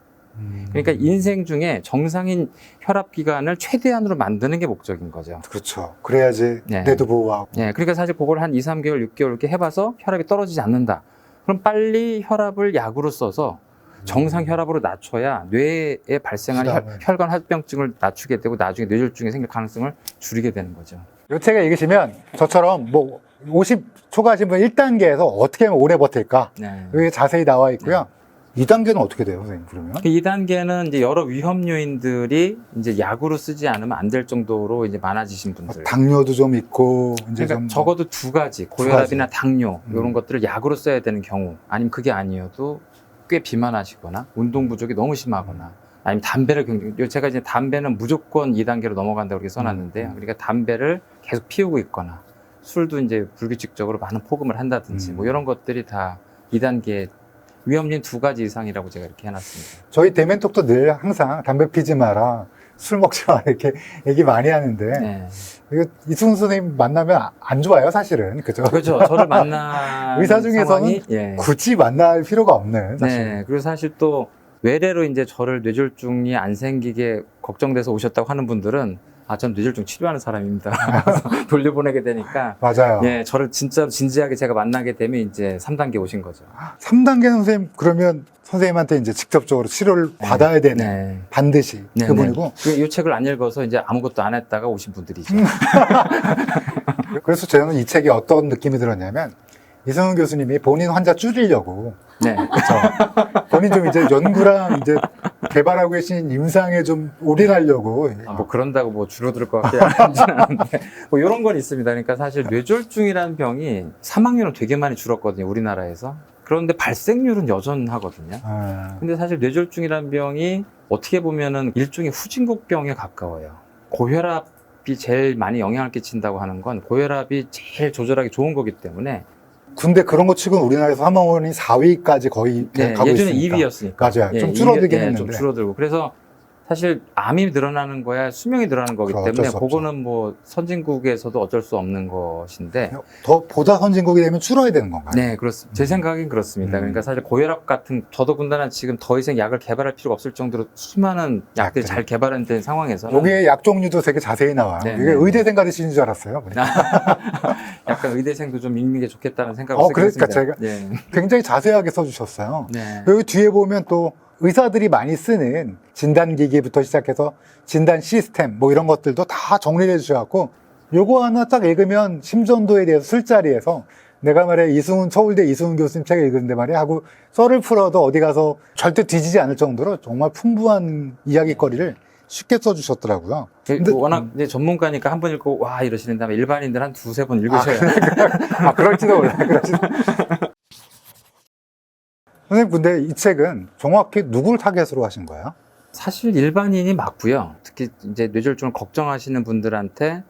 그러니까 인생 중에 정상인 혈압 기간을 최대한으로 만드는 게 목적인 거죠. 그렇죠. 그래야지 네. 뇌도 보호하고. 네, 그러니까 사실 그걸 한 2, 3개월, 6개월 이렇게 해봐서 혈압이 떨어지지 않는다. 그럼 빨리 혈압을 약으로 써서 정상 혈압으로 낮춰야 뇌에 발생하는 부담을. 혈관 합병증을 낮추게 되고 나중에 뇌졸중이 생길 가능성을 줄이게 되는 거죠. 이 책을 읽으시면 저처럼 뭐 50 초과하신 분 1단계에서 어떻게 하면 오래 버틸까? 네. 여기 자세히 나와 있고요. 2단계는 어떻게 돼요, 선생님, 그러면? 2단계는 이제 여러 위험 요인들이 이제 약으로 쓰지 않으면 안 될 정도로 이제 많아지신 분들. 당뇨도 좀 있고, 이제 그러니까 좀. 적어도 두 가지, 고혈압이나 당뇨, 이런 것들을 약으로 써야 되는 경우, 아니면 그게 아니어도 꽤 비만하시거나, 운동 부족이 너무 심하거나, 아니면 담배를 굉장히, 제가 이제 담배는 무조건 2단계로 넘어간다고 그렇게 써놨는데요. 그러니까 담배를 계속 피우고 있거나, 술도 이제 불규칙적으로 많은 폭음을 한다든지, 뭐 이런 것들이 다 2단계 위험률 2가지 이상이라고 제가 이렇게 해놨습니다. 저희 대면톡도 늘 항상 담배 피지 마라, 술 먹지 마라, 이렇게 얘기 많이 하는데. 네. 이거 이승훈 선생님 만나면 안 좋아요, 사실은. 그죠? 그렇죠. 저를 만난 의사 중에서는 상황이, 예. 굳이 만날 필요가 없는. 사실. 네. 그리고 사실 또 외래로 이제 저를 뇌졸중이 안 생기게 걱정돼서 오셨다고 하는 분들은 전 뇌졸중 치료하는 사람입니다. 그래서 돌려보내게 되니까. 맞아요. 예, 저를 진짜 진지하게 제가 만나게 되면 이제 3단계 오신 거죠. 3단계 선생님, 그러면 선생님한테 이제 직접적으로 치료를 받아야 되는. 네. 반드시. 네, 그분이고. 이 책을 안 읽어서 이제 아무것도 안 했다가 오신 분들이죠. 그래서 저는 이 책이 어떤 느낌이 들었냐면, 이승훈 교수님이 본인 환자 줄이려고. 네. 그렇죠. 본인 좀 이제 연구랑 이제 개발하고 계신 임상에 좀 올인하려고. 뭐 그런다고 뭐 줄어들 것 같지 않은데 뭐 이런 건 있습니다. 그러니까 사실 뇌졸중이라는 병이 사망률은 되게 많이 줄었거든요, 우리나라에서. 그런데 발생률은 여전하거든요. 근데 사실 뇌졸중이라는 병이 어떻게 보면은 일종의 후진국병에 가까워요. 고혈압이 제일 많이 영향을 끼친다고 하는 건 고혈압이 제일 조절하기 좋은 거기 때문에. 근데 그런 거 치고는 우리나라에서 사망원이 4위까지 거의 네, 가고 예전에 있으니까. 2위였으니까. 맞아요. 좀 줄어들긴 했는데. 좀 줄어들고. 그래서 사실 암이 늘어나는 거야 수명이 늘어나는 거기 그럼 어쩔 때문에 수 없죠. 그거는 뭐 선진국에서도 어쩔 수 없는 것인데. 보다 선진국이 되면 줄어야 되는 건가요? 네, 그렇습니다. 제 생각엔 그렇습니다. 그러니까 사실 고혈압 같은 더더군다나 지금 더 이상 약을 개발할 필요가 없을 정도로 수많은 약들이 약들이. 잘 개발된 상황에서는 여기에 약 종류도 되게 자세히 나와요. 네, 이게 네, 의대생 가르치는 줄 알았어요. 약간 의대생도 좀 읽는 게 좋겠다는 생각을 쓰게 그러니까 됐습니다. 제가 굉장히 자세하게 써주셨어요. 네. 여기 뒤에 보면 또 의사들이 많이 쓰는 진단기기부터 시작해서 진단 시스템 뭐 이런 것들도 다 정리를 해주셔갖고 요거 하나 딱 읽으면 심전도에 대해서 술자리에서 내가 말해 서울대 이승훈 교수님 책을 읽었는데 말이야 하고 썰을 풀어도 어디 가서 절대 뒤지지 않을 정도로 정말 풍부한 이야기거리를 쉽게 써주셨더라고요. 근데 워낙 이제 전문가니까 한 번 읽고 와 이러시는 다음에 일반인들 한 두세 번 읽으셔야 그럴지도 몰라요. 선생님, 근데 이 책은 정확히 누굴 타겟으로 하신 거예요? 사실 일반인이 맞고요. 특히 이제 뇌졸중을 걱정하시는 분들한테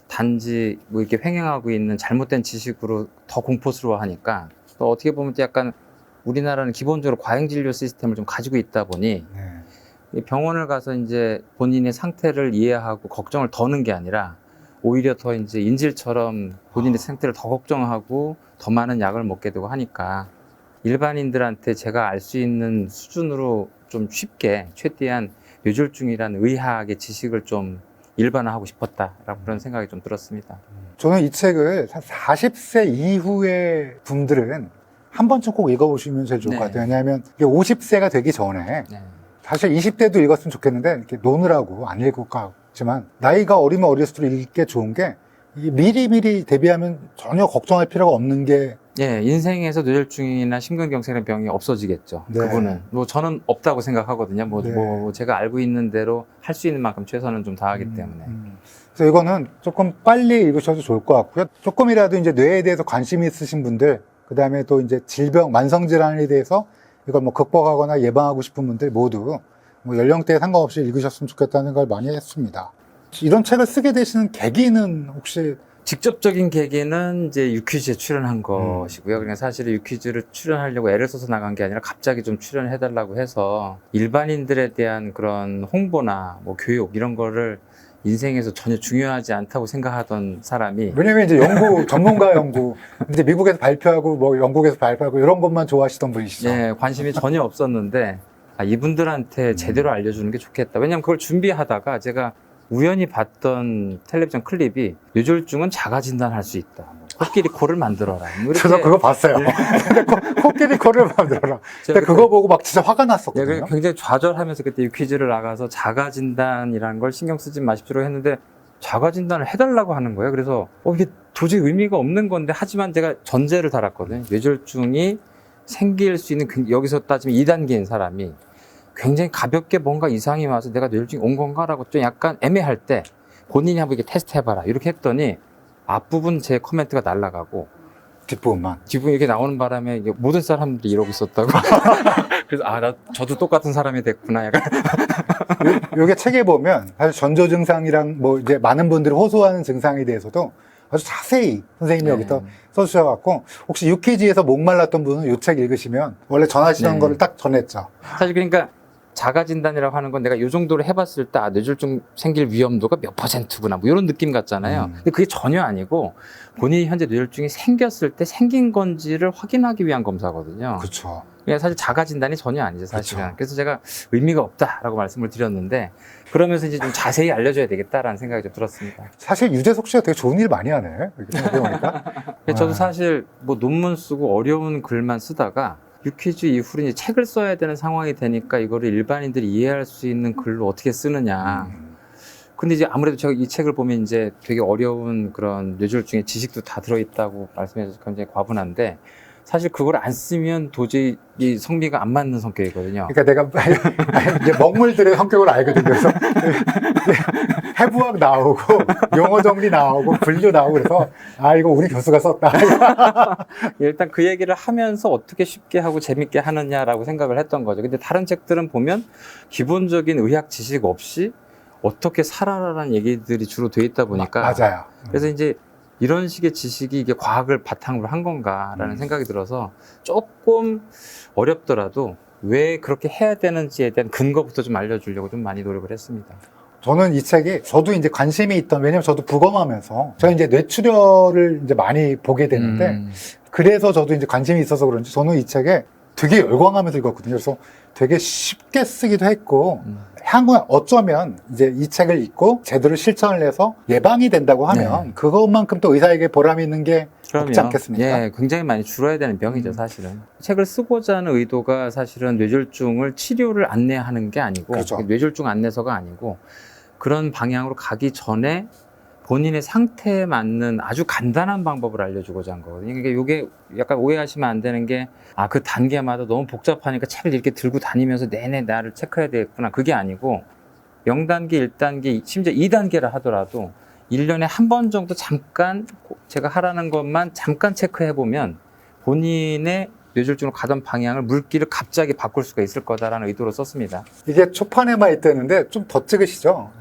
단지 뭐 이렇게 횡행하고 있는 잘못된 지식으로 더 공포스러워하니까 또 어떻게 보면 또 약간 우리나라는 기본적으로 과잉진료 시스템을 좀 가지고 있다 보니 네. 병원을 가서 이제 본인의 상태를 이해하고 걱정을 더는 게 아니라 오히려 더 이제 인질처럼 본인의 상태를 더 걱정하고 더 많은 약을 먹게 되고 하니까 일반인들한테 제가 알 수 있는 수준으로 좀 쉽게 최대한 뇌졸중이라는 의학의 지식을 좀 일반화하고 싶었다라고 그런 생각이 좀 들었습니다. 저는 이 책을 40세 이후의 분들은 한 번쯤 꼭 읽어보시면 제일 좋을 것 같아요. 왜냐하면 이게 50세가 되기 전에 네. 사실 20대도 읽었으면 좋겠는데 이렇게 노느라고 안 읽을 것 같지만 나이가 어리면 어릴수록 읽기 좋은 게 이게 미리미리 대비하면 전혀 걱정할 필요가 없는 게 예, 인생에서 뇌졸중이나 심근경색이라는 병이 없어지겠죠. 네. 그분은. 뭐 저는 없다고 생각하거든요. 네. 뭐 제가 알고 있는 대로 할 수 있는 만큼 최선은 좀 다하기 때문에. 그래서 이거는 조금 빨리 읽으셔도 좋을 것 같고요. 조금이라도 이제 뇌에 대해서 관심이 있으신 분들, 그 다음에 또 이제 질병, 만성질환에 대해서 이걸 뭐 극복하거나 예방하고 싶은 분들 모두 뭐 연령대에 상관없이 읽으셨으면 좋겠다는 생각을 많이 했습니다. 이런 책을 쓰게 되시는 계기는 혹시 직접적인 계기는 이제 유퀴즈에 출연한 것이고요. 그러니까 사실은 유퀴즈를 출연하려고 애를 써서 나간 게 아니라 갑자기 좀 출연해달라고 해서 일반인들에 대한 그런 홍보나 뭐 교육 이런 거를 인생에서 전혀 중요하지 않다고 생각하던 사람이 왜냐면 이제 연구, 전문가 연구, 이제 미국에서 발표하고 뭐 영국에서 발표하고 이런 것만 좋아하시던 분이시죠. 예, 관심이 전혀 없었는데 이분들한테 제대로 알려주는 게 좋겠다. 왜냐면 그걸 준비하다가 제가 우연히 봤던 텔레비전 클립이 뇌졸중은 자가 진단할 수 있다. 코끼리 코를 만들어라. 뭐 이렇게 저도 그거 봤어요. 근데 코끼리 코를 만들어라. 근데 그거 보고 막 진짜 화가 예, 났었거든요. 굉장히 좌절하면서 그때 퀴즈를 나가서 자가 진단이라는 걸 신경 쓰지 마십시오 했는데 자가 진단을 해달라고 하는 거예요. 그래서 이게 도저히 의미가 없는 건데 하지만 제가 전제를 달았거든요. 뇌졸중이 생길 수 있는 여기서 따지면 2단계인 사람이 굉장히 가볍게 뭔가 이상이 와서 내가 뇌졸중이 온 건가라고 좀 약간 애매할 때 본인이 한번 이렇게 테스트 해봐라 이렇게 했더니 앞부분 제 코멘트가 날아가고 뒷부분만. 뒷부분 이렇게 나오는 바람에 이게 모든 사람들이 이러고 있었다고. 그래서 저도 똑같은 사람이 됐구나 약간. 요게 책에 보면 사실 전조 증상이랑 뭐 이제 많은 분들이 호소하는 증상에 대해서도 아주 자세히 선생님이 여기서 써주셔갖고 혹시 유퀴즈에서 목말랐던 분은 요 책 읽으시면 원래 전하시던 거를 딱 전했죠. 사실 그러니까 자가 진단이라고 하는 건 내가 요 정도로 해봤을 때 뇌졸중 생길 위험도가 몇 %구나 뭐 이런 느낌 같잖아요. 근데 그게 전혀 아니고 본인이 현재 뇌졸중이 생겼을 때 생긴 건지를 확인하기 위한 검사거든요. 그렇죠. 그러니까 사실 자가 진단이 전혀 아니죠, 사실은. 그쵸. 그래서 제가 의미가 없다라고 말씀을 드렸는데 그러면서 이제 좀 자세히 알려줘야 되겠다라는 생각이 좀 들었습니다. 사실 유재석 씨가 되게 좋은 일 많이 하네. 이렇게 생각해보니까. 저도 사실 뭐 논문 쓰고 어려운 글만 쓰다가 유퀴즈 이후로 이제 책을 써야 되는 상황이 되니까 이거를 일반인들이 이해할 수 있는 글로 어떻게 쓰느냐. 근데 이제 아무래도 제가 이 책을 보면 이제 되게 어려운 그런 뇌졸중의 지식도 다 들어있다고 말씀해 주셔서 굉장히 과분한데 사실 그걸 안 쓰면 도저히 이 성미가 안 맞는 성격이거든요. 그러니까 내가 이제 먹물들의 성격을 알거든요. 그래서 해부학 나오고 용어 정리 나오고 분류 나오고 그래서 이거 우리 교수가 썼다. 일단 그 얘기를 하면서 어떻게 쉽게 하고 재밌게 하느냐라고 생각을 했던 거죠. 근데 다른 책들은 보면 기본적인 의학 지식 없이 어떻게 살아라라는 얘기들이 주로 돼 있다 보니까 맞아요. 그래서 이제 이런 식의 지식이 이게 과학을 바탕으로 한 건가라는 생각이 들어서 조금 어렵더라도 왜 그렇게 해야 되는지에 대한 근거부터 좀 알려주려고 좀 많이 노력을 했습니다. 저는 이 책이 저도 이제 관심이 있던 왜냐면 저도 부검하면서 저는 이제 뇌출혈을 이제 많이 보게 되는데 그래서 저도 이제 관심이 있어서 그런지 저는 이 책에 되게 열광하면서 읽었거든요. 그래서 되게 쉽게 쓰기도 했고 향후 어쩌면 이제 이 책을 읽고 제대로 실천을 해서 예방이 된다고 하면 그것만큼 또 의사에게 보람이 있는 게 없지 않겠습니까? 예, 굉장히 많이 줄어야 되는 병이죠, 사실은. 책을 쓰고자 하는 의도가 사실은 뇌졸중을 치료를 안내하는 게 아니고 그렇죠. 뇌졸중 안내서가 아니고 그런 방향으로 가기 전에 본인의 상태에 맞는 아주 간단한 방법을 알려주고자 한 거거든요. 그러니까 이게 약간 오해하시면 안 되는 게, 그 단계마다 너무 복잡하니까 책을 이렇게 들고 다니면서 내내 나를 체크해야 되겠구나. 그게 아니고 0단계, 1단계, 심지어 2단계라 하더라도 1년에 한 번 정도 잠깐 제가 하라는 것만 잠깐 체크해보면 본인의 뇌졸중으로 가던 방향을 물기를 갑자기 바꿀 수가 있을 거다라는 의도로 썼습니다. 이게 초판에만 있다는데 좀 더 찍으시죠.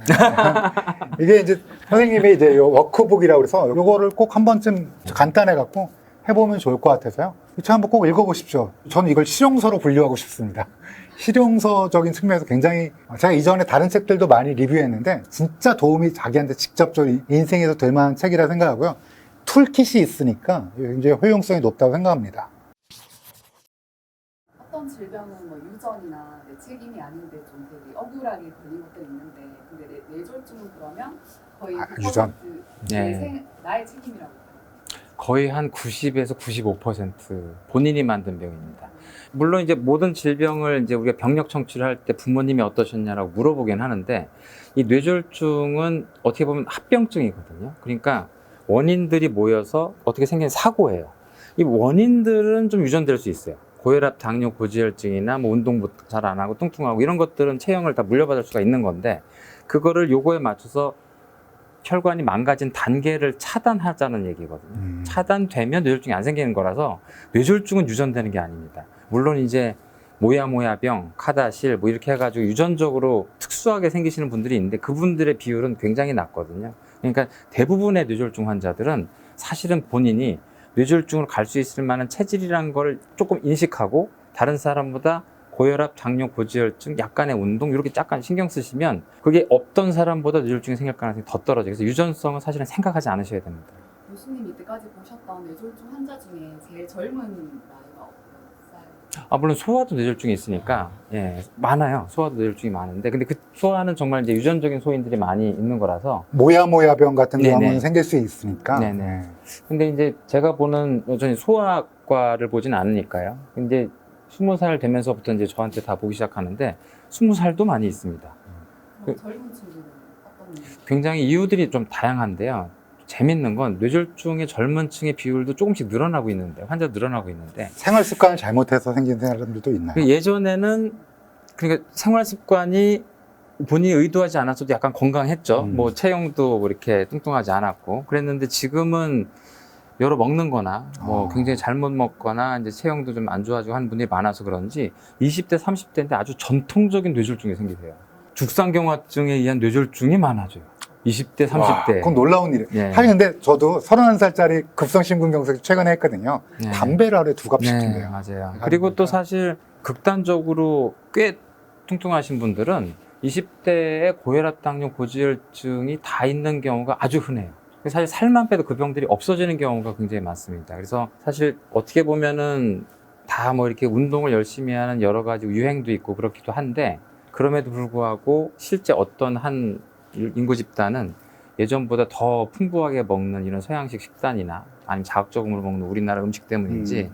이게 이제 선생님이 이제 요 워크북이라고 그래서 요거를 꼭 한 번쯤 간단해 갖고 해보면 좋을 것 같아서요. 이 책 한번 꼭 읽어보십시오. 저는 이걸 실용서로 분류하고 싶습니다. 실용서적인 측면에서 굉장히 제가 이전에 다른 책들도 많이 리뷰했는데 진짜 도움이 자기한테 직접적으로 인생에서 될 만한 책이라 생각하고요. 툴킷이 있으니까 굉장히 효용성이 높다고 생각합니다. 어떤 질병은 뭐 유전이나 내 책임이 아닌데 좀 되게 억울하게 걸린 것들이 있는데 근데 뇌졸중은 그러면 거의 유전. 100% 나의 책임이라고 봐요. 거의 한 90에서 95% 본인이 만든 병입니다. 물론 이제 모든 질병을 이제 우리가 병력 청취를 할 때 부모님이 어떠셨냐라고 물어보긴 하는데 이 뇌졸중은 어떻게 보면 합병증이거든요. 그러니까 원인들이 모여서 어떻게 생긴 사고예요. 이 원인들은 좀 유전될 수 있어요. 고혈압, 당뇨, 고지혈증이나 뭐 운동 잘 안 하고 뚱뚱하고 이런 것들은 체형을 다 물려받을 수가 있는 건데 그거를 요거에 맞춰서 혈관이 망가진 단계를 차단하자는 얘기거든요. 차단되면 뇌졸중이 안 생기는 거라서 뇌졸중은 유전되는 게 아닙니다. 물론 이제 모야모야병, 카다실 뭐 이렇게 해가지고 유전적으로 특수하게 생기시는 분들이 있는데 그분들의 비율은 굉장히 낮거든요. 그러니까 대부분의 뇌졸중 환자들은 사실은 본인이 뇌졸중으로 갈 수 있을 만한 체질이라는 걸 조금 인식하고 다른 사람보다 고혈압, 당뇨, 고지혈증, 약간의 운동 이렇게 약간 신경 쓰시면 그게 없던 사람보다 뇌졸중이 생길 가능성이 더 떨어져요. 그래서 유전성은 사실은 생각하지 않으셔야 됩니다. 교수님이 이때까지 보셨던 뇌졸중 환자 중에 제일 젊은 나이가 어떠세요? 물론 소아도 뇌졸중이 있으니까 예, 많아요. 소아도 뇌졸중이 많은데 근데 그 소아는 정말 이제 유전적인 소인들이 많이 있는 거라서 모야모야병 같은 네네. 경우는 생길 수 있으니까. 네네. 근데 이제 제가 보는 저는 소아과를 보진 않으니까요. 근데 20살 되면서부터 이제 저한테 다 보기 시작하는데 20살도 많이 있습니다. 그럼 젊은 친구는 어떤? 굉장히 이유들이 좀 다양한데요. 재밌는 건 뇌졸중의 젊은 층의 비율도 조금씩 늘어나고 있는데 환자 늘어나고 있는데 생활 습관을 잘못해서 생긴 사람들도 있나요? 예전에는 그러니까 생활 습관이 본인이 의도하지 않았어도 약간 건강했죠. 뭐 체형도 뭐 이렇게 뚱뚱하지 않았고 그랬는데 지금은 여러 먹는 거나 뭐 굉장히 잘못 먹거나 이제 체형도 좀 안 좋아지고 하는 분들이 많아서 그런지 20대, 30대인데 아주 전통적인 뇌졸중이 생기세요. 죽상경화증에 의한 뇌졸중이 많아져요. 20대, 30대. 와, 그건 놀라운 일이에요. 네. 하긴 근데 저도 31살짜리 급성심근경색 최근에 했거든요. 네. 담배를 하루에 2갑씩 네, 핀대요. 맞아요. 그리고 또 사실 극단적으로 꽤 뚱뚱하신 분들은 20대에 고혈압, 당뇨, 고지혈증이 다 있는 경우가 아주 흔해요. 사실 살만 빼도 그 병들이 없어지는 경우가 굉장히 많습니다. 그래서 사실 어떻게 보면은 다 뭐 이렇게 운동을 열심히 하는 여러 가지 유행도 있고 그렇기도 한데 그럼에도 불구하고 실제 어떤 한 인구 집단은 예전보다 더 풍부하게 먹는 이런 서양식 식단이나 아니면 자극적으로 먹는 우리나라 음식 때문인지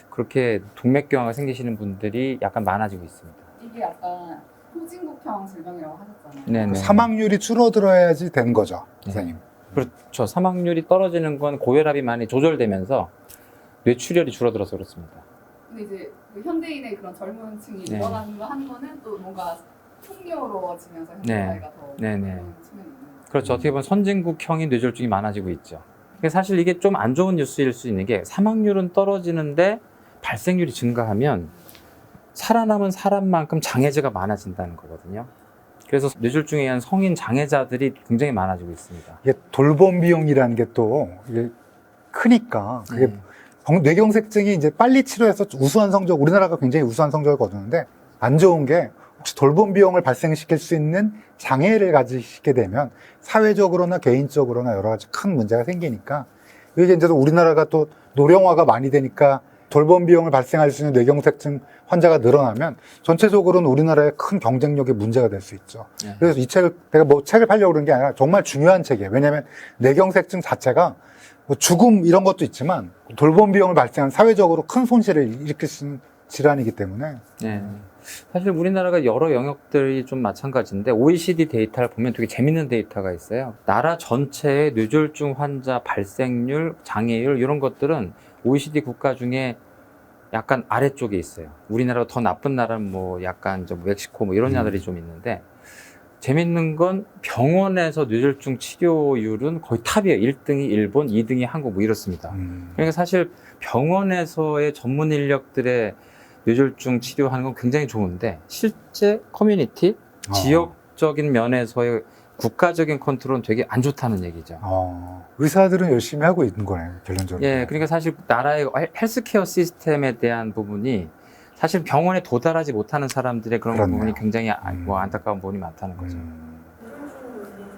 그렇게 동맥경화가 생기시는 분들이 약간 많아지고 있습니다. 이게 약간 후진국형 질병이라고 하셨잖아요. 네네. 사망률이 줄어들어야지 되는 거죠, 선생님. 그렇죠. 사망률이 떨어지는 건 고혈압이 많이 조절되면서 뇌출혈이 줄어들어서 그렇습니다. 근데 이제 그 현대인의 그런 젊은 층이 네. 늘어나는 거 한 거는 또 뭔가 풍요로워지면서 현대 네. 사회가 더 네네. 그런 측면이 있는 거죠. 그렇죠. 어떻게 보면 선진국형인 뇌졸중이 많아지고 있죠. 근데 사실 이게 좀 안 좋은 뉴스일 수 있는 게 사망률은 떨어지는데 발생률이 증가하면 살아남은 사람만큼 장애재가 많아진다는 거거든요. 그래서 뇌졸중에 의한 성인 장애자들이 굉장히 많아지고 있습니다. 이게 돌봄 비용이라는 게 또 이게 크니까 그게 뇌경색증이 이제 빨리 치료해서 우수한 성적, 우리나라가 굉장히 우수한 성적을 거두는데 안 좋은 게 혹시 돌봄 비용을 발생시킬 수 있는 장애를 가지시게 되면 사회적으로나 개인적으로나 여러 가지 큰 문제가 생기니까 이게 이제 우리나라가 또 노령화가 많이 되니까 돌봄 비용을 발생할 수 있는 뇌경색증 환자가 늘어나면 전체적으로는 우리나라의 큰 경쟁력에 문제가 될 수 있죠. 네. 그래서 이 책을 내가 뭐 책을 팔려고 그런 게 아니라 정말 중요한 책이에요. 왜냐하면 뇌경색증 자체가 뭐 죽음 이런 것도 있지만 돌봄 비용을 발생한 사회적으로 큰 손실을 일으킬 수 있는 질환이기 때문에 네. 사실 우리나라가 여러 영역들이 좀 마찬가지인데 OECD 데이터를 보면 되게 재밌는 데이터가 있어요. 나라 전체의 뇌졸중 환자 발생률, 장애율 이런 것들은 OECD 국가 중에 약간 아래쪽에 있어요. 우리나라가 더 나쁜 나라는 뭐 약간 좀 멕시코 뭐 이런 나라들이 좀 있는데 재밌는 건 병원에서 뇌졸중 치료율은 거의 탑이에요. 1등이 일본, 2등이 한국 뭐 이렇습니다. 그러니까 사실 병원에서의 전문 인력들의 뇌졸중 치료하는 건 굉장히 좋은데 실제 커뮤니티, 지역적인 면에서의 국가적인 컨트롤은 되게 안 좋다는 얘기죠. 의사들은 열심히 하고 있는 거네요, 결론적으로. 예, 그러니까 사실 나라의 헬스케어 시스템에 대한 부분이 사실 병원에 도달하지 못하는 사람들의 그런 그렇네요. 부분이 굉장히 뭐 안타까운 부분이 많다는 거죠. 뇌졸중으로 인해서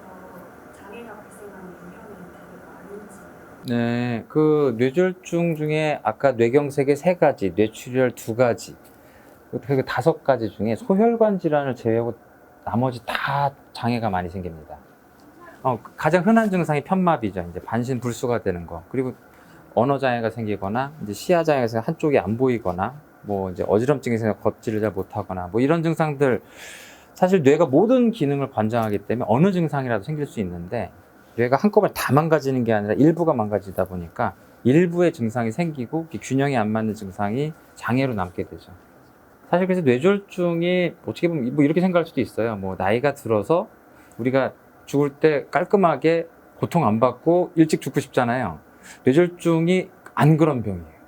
장애가 발생하는 위험이 되게 많은지. 네, 그 뇌졸중 중에 아까 뇌경색의 3가지, 뇌출혈 2가지, 그리고 5가지 중에 소혈관 질환을 제외하고 나머지 다 장애가 많이 생깁니다. 가장 흔한 증상이 편마비죠. 이제 반신불수가 되는 거. 그리고 언어 장애가 생기거나, 이제 시야 장애가 생겨 한쪽이 안 보이거나, 뭐 이제 어지럼증이 생겨 걷지를 잘 못하거나, 뭐 이런 증상들. 사실 뇌가 모든 기능을 관장하기 때문에 어느 증상이라도 생길 수 있는데, 뇌가 한꺼번에 다 망가지는 게 아니라 일부가 망가지다 보니까 일부의 증상이 생기고 균형이 안 맞는 증상이 장애로 남게 되죠. 사실 그래서 뇌졸중이 어떻게 보면 뭐 이렇게 생각할 수도 있어요. 뭐 나이가 들어서 우리가 죽을 때 깔끔하게 고통 안 받고 일찍 죽고 싶잖아요. 뇌졸중이 안 그런 병이에요.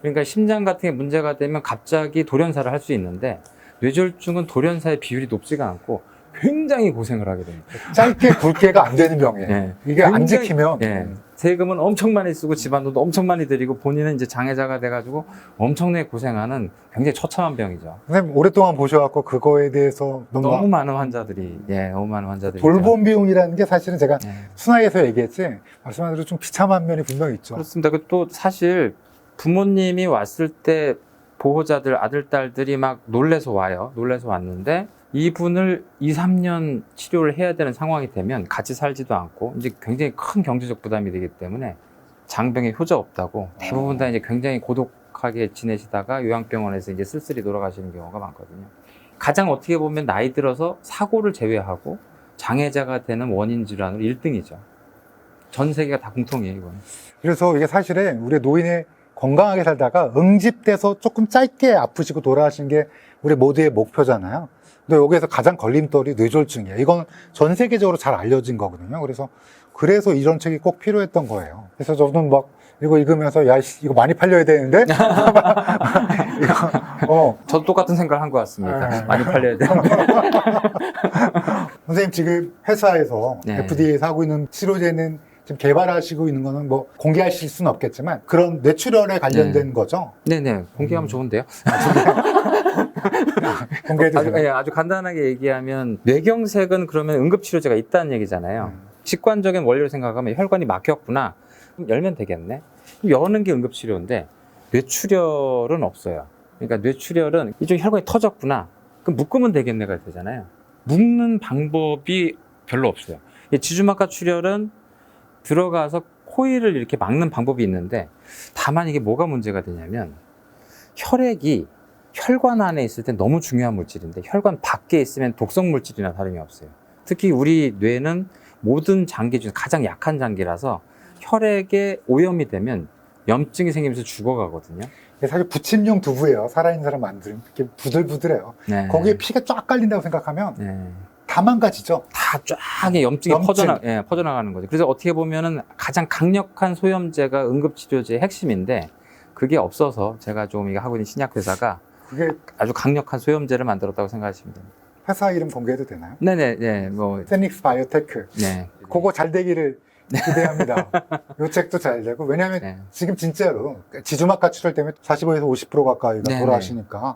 그러니까 심장 같은 게 문제가 되면 갑자기 돌연사를 할 수 있는데 뇌졸중은 돌연사의 비율이 높지가 않고 굉장히 고생을 하게 됩니다. 짧게 굵게가 안 되는 병이에요. 예. 이게 안 굉장히- 지키면 예. 세금은 엄청 많이 쓰고 집안돈도 엄청 많이 들이고 본인은 이제 장애자가 돼가지고 엄청나게 고생하는 굉장히 처참한 병이죠. 선생님 오랫동안 보셔갖고 그거에 대해서 너무 많은 환자들이 너무 많은 환자들이 돌봄 비용이라는 게 사실은 제가 있죠. 예. 순화해서 얘기했지 말씀하신 대로 좀 비참한 면이 분명히 있죠. 그렇습니다. 그 또 사실 부모님이 왔을 때 보호자들 아들 딸들이 막 놀래서 와요. 놀래서 왔는데 이분을 2, 3년 치료를 해야 되는 상황이 되면 같이 살지도 않고 이제 굉장히 큰 경제적 부담이 되기 때문에 장병에 효자 없다고 대부분 다 이제 굉장히 고독하게 지내시다가 요양병원에서 이제 쓸쓸히 돌아가시는 경우가 많거든요. 가장 어떻게 보면 나이 들어서 사고를 제외하고 장애자가 되는 원인 질환으로 1등이죠. 전 세계가 다 공통이에요, 이건. 그래서 이게 사실은 우리 노인의 건강하게 살다가 응집돼서 조금 짧게 아프시고 돌아가신 게 우리 모두의 목표잖아요. 근데 여기에서 가장 걸림돌이 뇌졸중이에요. 이건 전 세계적으로 잘 알려진 거거든요. 그래서 이런 책이 꼭 필요했던 거예요. 그래서 저는 막 이거 읽으면서 야, 이거 많이 팔려야 되는데? 저도 똑같은 생각을 한 것 같습니다. 많이 팔려야 되는데. 선생님 지금 회사에서 네. FDA에서 하고 있는 치료제는 지금 개발하시고 있는 거는 뭐 공개하실 수는 없겠지만 그런 뇌출혈에 관련된 거죠? 네네, 공개하면 좋은데요. 공개해도 되나요? 아주 간단하게 얘기하면 뇌경색은 그러면 응급치료제가 있다는 얘기잖아요. 직관적인 원리로 생각하면 혈관이 막혔구나. 그럼 열면 되겠네. 여는 게 응급치료인데 뇌출혈은 없어요. 그러니까 뇌출혈은 이쪽 혈관이 터졌구나. 그럼 묶으면 되겠네가 되잖아요. 묶는 방법이 별로 없어요. 지주막하 출혈은 들어가서 코일을 이렇게 막는 방법이 있는데 다만 이게 뭐가 문제가 되냐면 혈액이 혈관 안에 있을 때 너무 중요한 물질인데 혈관 밖에 있으면 독성 물질이나 다름이 없어요. 특히 우리 뇌는 모든 장기 중에 가장 약한 장기라서 혈액에 오염이 되면 염증이 생기면서 죽어가거든요. 이게 사실 부침용 두부예요. 살아있는 사람 만들면 이렇게 부들부들해요. 네. 거기에 피가 쫙 깔린다고 생각하면 네. 다 망가지죠. 다 쫙 염증이 퍼져나가는 거죠. 그래서 어떻게 보면은 가장 강력한 소염제가 응급치료제의 핵심인데 그게 없어서 제가 좀 이거 하고 있는 신약회사가 그게 아주 강력한 소염제를 만들었다고 생각하시면 됩니다. 회사 이름 공개해도 되나요? 네네, 뭐, 세닉스 바이오테크. 네. 그거 잘 되기를 기대합니다. 이 책도 잘 되고. 왜냐하면 네. 지금 진짜로 지주막하 출혈 때문에 45에서 50% 가까이가 네네. 돌아가시니까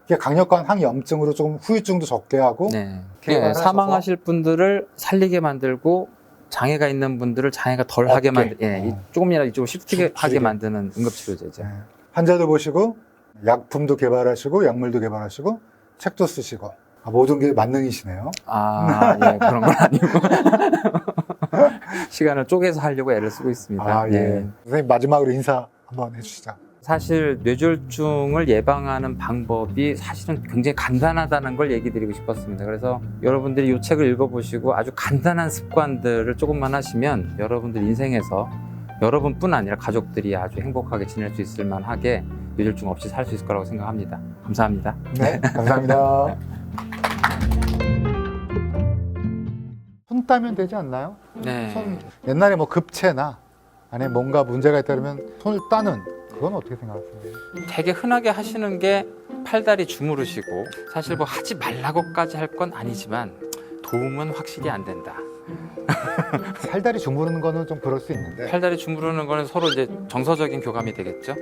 이게 강력한 항염증으로 조금 후유증도 적게 하고 네. 개발을 사망하실 분들을 살리게 만들고 장애가 있는 분들을 장애가 덜 하게 없게. 조금이라도 이쪽으로 쉽게 줄이게. 하게 만드는 응급치료제죠. 네. 환자도 보시고 약품도 개발하시고 약물도 개발하시고 책도 쓰시고 모든 게 만능이시네요. 그런 건 아니고. 시간을 쪼개서 하려고 애를 쓰고 있습니다. 선생님 마지막으로 인사 한번 해주시죠. 사실 뇌졸중을 예방하는 방법이 사실은 굉장히 간단하다는 걸 얘기 드리고 싶었습니다. 그래서 여러분들이 이 책을 읽어보시고 아주 간단한 습관들을 조금만 하시면 여러분들 인생에서 여러분뿐 아니라 가족들이 아주 행복하게 지낼 수 있을 만하게 뇌졸중 없이 살 수 있을 거라고 생각합니다. 감사합니다. 네, 감사합니다. 손 따면 되지 않나요? 네. 옛날에 뭐 급체나 안에 뭔가 문제가 있다 그러면 손을 따는 그건 어떻게 생각하세요? 되게 흔하게 하시는 게 팔다리 주무르시고 사실 뭐 하지 말라고까지 할 건 아니지만 도움은 확실히 안 된다. 살다리 주무르는 거는 좀 그럴 수 있는데 팔다리 주무르는 거는 서로 이제 정서적인 교감이 되겠죠.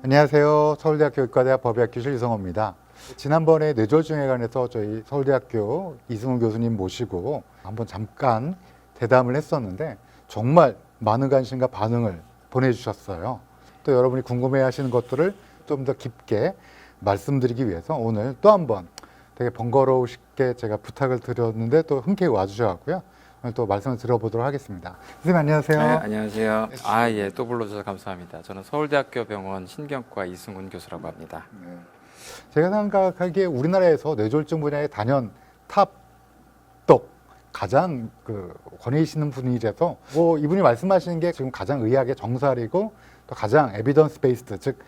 안녕하세요. 서울대학교 의과대학 법의학교실 이성호입니다. 지난번에 뇌졸중에 관해서 저희 서울대학교 이승훈 교수님 모시고 한번 잠깐 대담을 했었는데 정말 많은 관심과 반응을 보내주셨어요. 또 여러분이 궁금해하시는 것들을 좀 더 깊게 말씀드리기 위해서 오늘 또 한번 되게 번거로우시게 제가 부탁을 드렸는데 또 흔쾌히 와주셔서 오늘 또 말씀을 들어보도록 하겠습니다. 선생님 안녕하세요. 네, 안녕하세요. 또 불러주셔서 감사합니다. 저는 서울대학교 병원 신경과 이승훈 교수라고 합니다. 제가 생각하기에 우리나라에서 뇌졸중 분야의 단연 탑독 가장 권위이시는 분이라서 이분이 말씀하시는 게 지금 가장 의학의 정설이고 또 가장 에비던스 베이스드 즉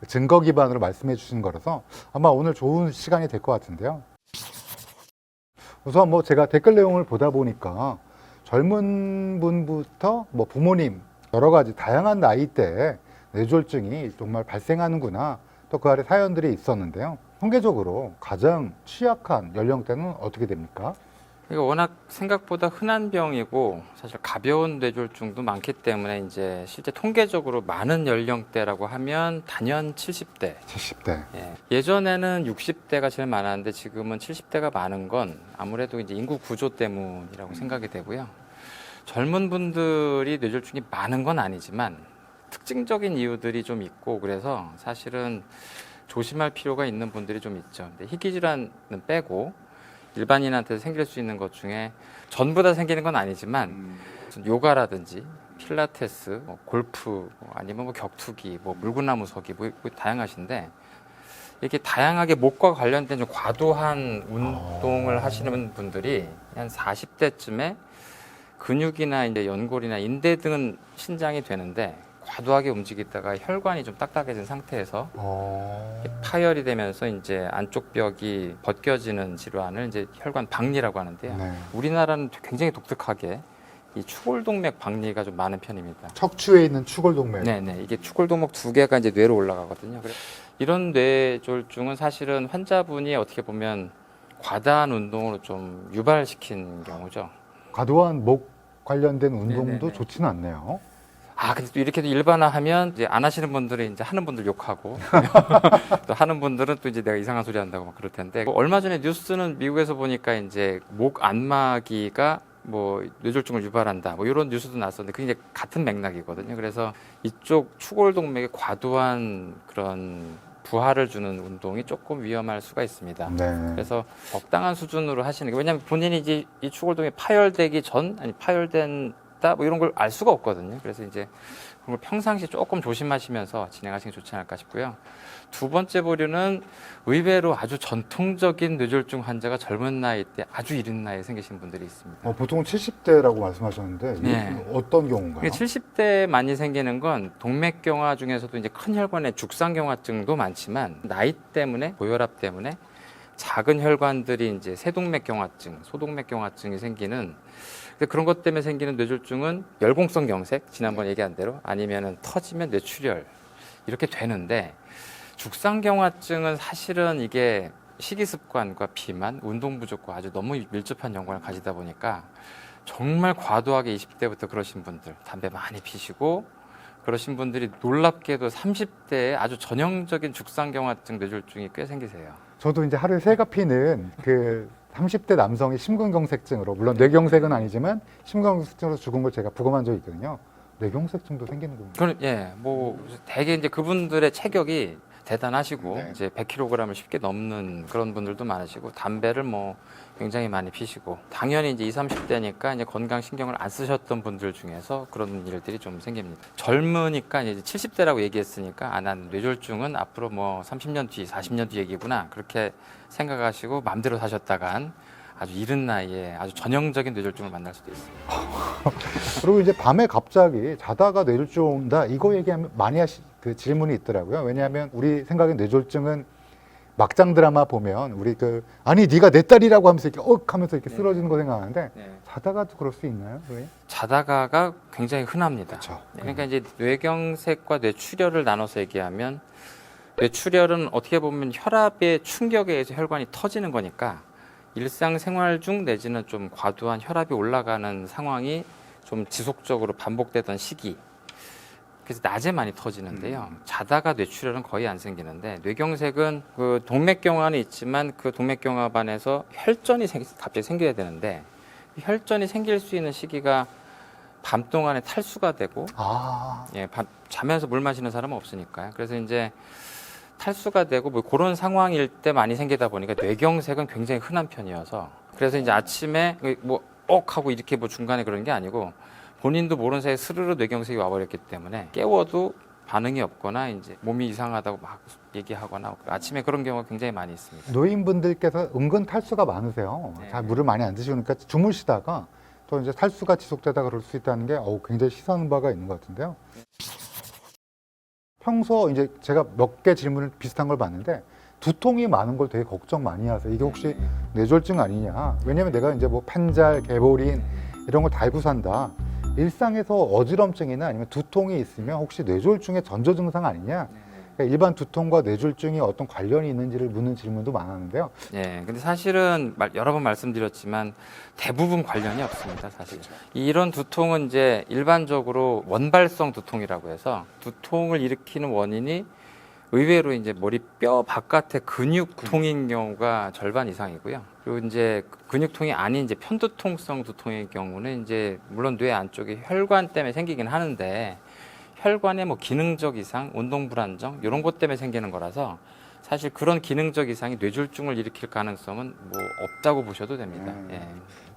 증거 기반으로 말씀해 주신 거라서 아마 오늘 좋은 시간이 될 것 같은데요. 우선 제가 댓글 내용을 보다 보니까 젊은 분부터 부모님 여러 가지 다양한 나이대에 뇌졸중이 정말 발생하는구나 또 그 아래 사연들이 있었는데요. 통계적으로 가장 취약한 연령대는 어떻게 됩니까? 이거 워낙 생각보다 흔한 병이고 사실 가벼운 뇌졸중도 많기 때문에 이제 실제 통계적으로 많은 연령대라고 하면 단연 70대. 70대. 예전에는 60대가 제일 많았는데 지금은 70대가 많은 건 아무래도 이제 인구 구조 때문이라고 생각이 되고요. 젊은 분들이 뇌졸중이 많은 건 아니지만 특징적인 이유들이 좀 있고 그래서 사실은 조심할 필요가 있는 분들이 좀 있죠. 근데 희귀질환은 빼고 일반인한테 생길 수 있는 것 중에 전부 다 생기는 건 아니지만 무슨 요가라든지 필라테스, 뭐 골프, 아니면 뭐 격투기, 뭐 물구나무 서기 뭐 다양하신데 이렇게 다양하게 목과 관련된 좀 과도한 운동을 하시는 분들이 한 40대쯤에 근육이나 이제 연골이나 인대 등은 신장이 되는데 과도하게 움직이다가 혈관이 좀 딱딱해진 상태에서 파열이 되면서 이제 안쪽 벽이 벗겨지는 질환을 이제 혈관 박리라고 하는데요. 네. 우리나라는 굉장히 독특하게 이 추골동맥 박리가 좀 많은 편입니다. 척추에 있는 추골동맥. 네네. 이게 추골동맥 두 개가 이제 뇌로 올라가거든요. 그래서 이런 뇌졸중은 사실은 환자분이 어떻게 보면 과다한 운동으로 좀 유발시킨 경우죠. 과도한 목 관련된 운동도 네네네. 좋지는 않네요. 근데 또 이렇게도 일반화하면 이제 안 하시는 분들이 이제 하는 분들 욕하고 또 하는 분들은 또 이제 내가 이상한 소리 한다고 막 그럴 텐데 얼마 전에 뉴스는 미국에서 보니까 이제 목 안마기가 뭐 뇌졸중을 유발한다 뭐 이런 뉴스도 났었는데 그게 이제 같은 맥락이거든요. 그래서 이쪽 추골동맥에 과도한 그런 부하를 주는 운동이 조금 위험할 수가 있습니다. 네. 그래서 적당한 수준으로 하시는 게 왜냐하면 본인이 이제 이 추골동이 파열되기 전 아니 파열된다 뭐 이런 걸 알 수가 없거든요. 그래서 이제 그런 걸 평상시 조금 조심하시면서 진행하시는 게 좋지 않을까 싶고요. 두 번째 부류는 의외로 아주 전통적인 뇌졸중 환자가 젊은 나이 때 아주 이른 나이에 생기신 분들이 있습니다. 보통 70대라고 말씀하셨는데 네. 이게 어떤 경우인가요? 70대 많이 생기는 건 동맥경화 중에서도 이제 큰 혈관의 죽상경화증도 많지만 나이 때문에 고혈압 때문에 작은 혈관들이 이제 세동맥경화증, 소동맥경화증이 생기는 그런 것 때문에 생기는 뇌졸중은 열공성 경색 지난번 얘기한 대로 아니면은 터지면 뇌출혈 이렇게 되는데 죽상경화증은 사실은 이게 식이습관과 비만, 운동 부족과 아주 너무 밀접한 연관을 가지다 보니까 정말 과도하게 20대부터 그러신 분들 담배 많이 피시고 그러신 분들이 놀랍게도 30대에 아주 전형적인 죽상경화증 뇌졸중이 꽤 생기세요. 저도 이제 하루에 새가 피는 그 30대 남성이 심근경색증으로 물론 뇌경색은 아니지만 심근경색증으로 죽은 걸 제가 부검한 적이 있거든요. 뇌경색증도 생기는군요. 뭐 대개 이제 그분들의 체격이 대단하시고 네. 이제 100kg을 쉽게 넘는 그런 분들도 많으시고 담배를 뭐 굉장히 많이 피시고 당연히 이제 20, 30대니까 이제 건강 신경을 안 쓰셨던 분들 중에서 그런 일들이 좀 생깁니다. 젊으니까 이제 70대라고 얘기했으니까 난 뇌졸중은 앞으로 뭐 30년 뒤, 40년 뒤 얘기구나 그렇게 생각하시고 마음대로 사셨다간 아주 이른 나이에 아주 전형적인 뇌졸중을 만날 수도 있습니다. 그리고 이제 밤에 갑자기 자다가 뇌졸중 온다 이거 얘기하면 많이 그 질문이 있더라고요. 왜냐하면 우리 생각엔 뇌졸중은 막장 드라마 보면 우리 아니 네가 내 딸이라고 하면서 이렇게 하면서 이렇게 쓰러지는 거 생각하는데 자다가도 그럴 수 있나요? 왜? 자다가가 굉장히 흔합니다. 그렇죠. 그러니까 이제 뇌경색과 뇌출혈을 나눠서 얘기하면 뇌출혈은 어떻게 보면 혈압의 충격에 의해서 혈관이 터지는 거니까 일상생활 중 내지는 좀 과도한 혈압이 올라가는 상황이 좀 지속적으로 반복되던 시기 그래서 낮에 많이 터지는데요. 자다가 뇌출혈은 거의 안 생기는데 뇌경색은 그 동맥경화는 있지만 그 동맥경화반에서 혈전이 갑자기 생겨야 되는데 혈전이 생길 수 있는 시기가 밤 동안에 탈수가 되고 자면서 물 마시는 사람은 없으니까요. 그래서 이제 탈수가 되고 뭐 그런 상황일 때 많이 생기다 보니까 뇌경색은 굉장히 흔한 편이어서 그래서 이제 아침에 뭐 하고 이렇게 뭐 중간에 그런 게 아니고 본인도 모르는 사이에 스르르 뇌경색이 와버렸기 때문에 깨워도 반응이 없거나 이제 몸이 이상하다고 막 얘기하거나 아침에 그런 경우가 굉장히 많이 있습니다. 노인분들께서 은근 탈수가 많으세요. 네. 잘 물을 많이 안 드시니까 주무시다가 또 이제 탈수가 지속되다 그럴 수 있다는 게 굉장히 시사하는 바가 있는 것 같은데요. 평소 이제 제가 몇 개 질문을 비슷한 걸 봤는데 두통이 많은 걸 되게 걱정 많이 하세요. 이게 혹시 뇌졸중 아니냐? 왜냐면 내가 이제 뭐 판잘, 개보린 이런 걸 달고 산다. 일상에서 어지럼증이나 아니면 두통이 있으면 혹시 뇌졸중의 전조 증상 아니냐? 그러니까 일반 두통과 뇌졸중이 어떤 관련이 있는지를 묻는 질문도 많았는데요. 예, 근데 사실은 여러 번 말씀드렸지만 대부분 관련이 없습니다, 사실. 이런 두통은 이제 일반적으로 원발성 두통이라고 해서 두통을 일으키는 원인이 의외로 이제 머리 뼈 바깥의 근육통인 경우가 절반 이상이고요. 그리고 이제 근육통이 아닌 이제 편두통성 두통의 경우는 이제 물론 뇌 안쪽에 혈관 때문에 생기긴 하는데 혈관의 뭐 기능적 이상, 운동 불안정 이런 것 때문에 생기는 거라서 사실 그런 기능적 이상이 뇌졸중을 일으킬 가능성은 뭐 없다고 보셔도 됩니다. 예.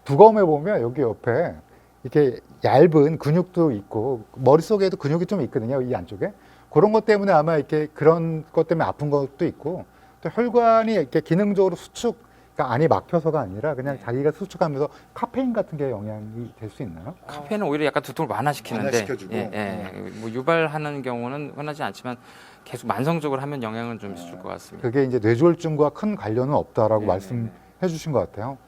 두검에 보면 여기 옆에 이렇게 얇은 근육도 있고 머릿속에도 근육이 좀 있거든요. 이 안쪽에. 그런 것 때문에 아마 이렇게 그런 것 때문에 아픈 것도 있고 또 혈관이 이렇게 기능적으로 수축, 그러니까 안이 막혀서가 아니라 그냥 자기가 수축하면서 카페인 같은 게 영향이 될 수 있나요? 카페인은 오히려 약간 두통을 완화시키는데 완화시켜주고. 뭐 유발하는 경우는 흔하지 않지만 계속 만성적으로 하면 영향은 좀 있을 것 같습니다. 그게 이제 뇌졸중과 큰 관련은 없다라고 네, 말씀해 주신 것 같아요.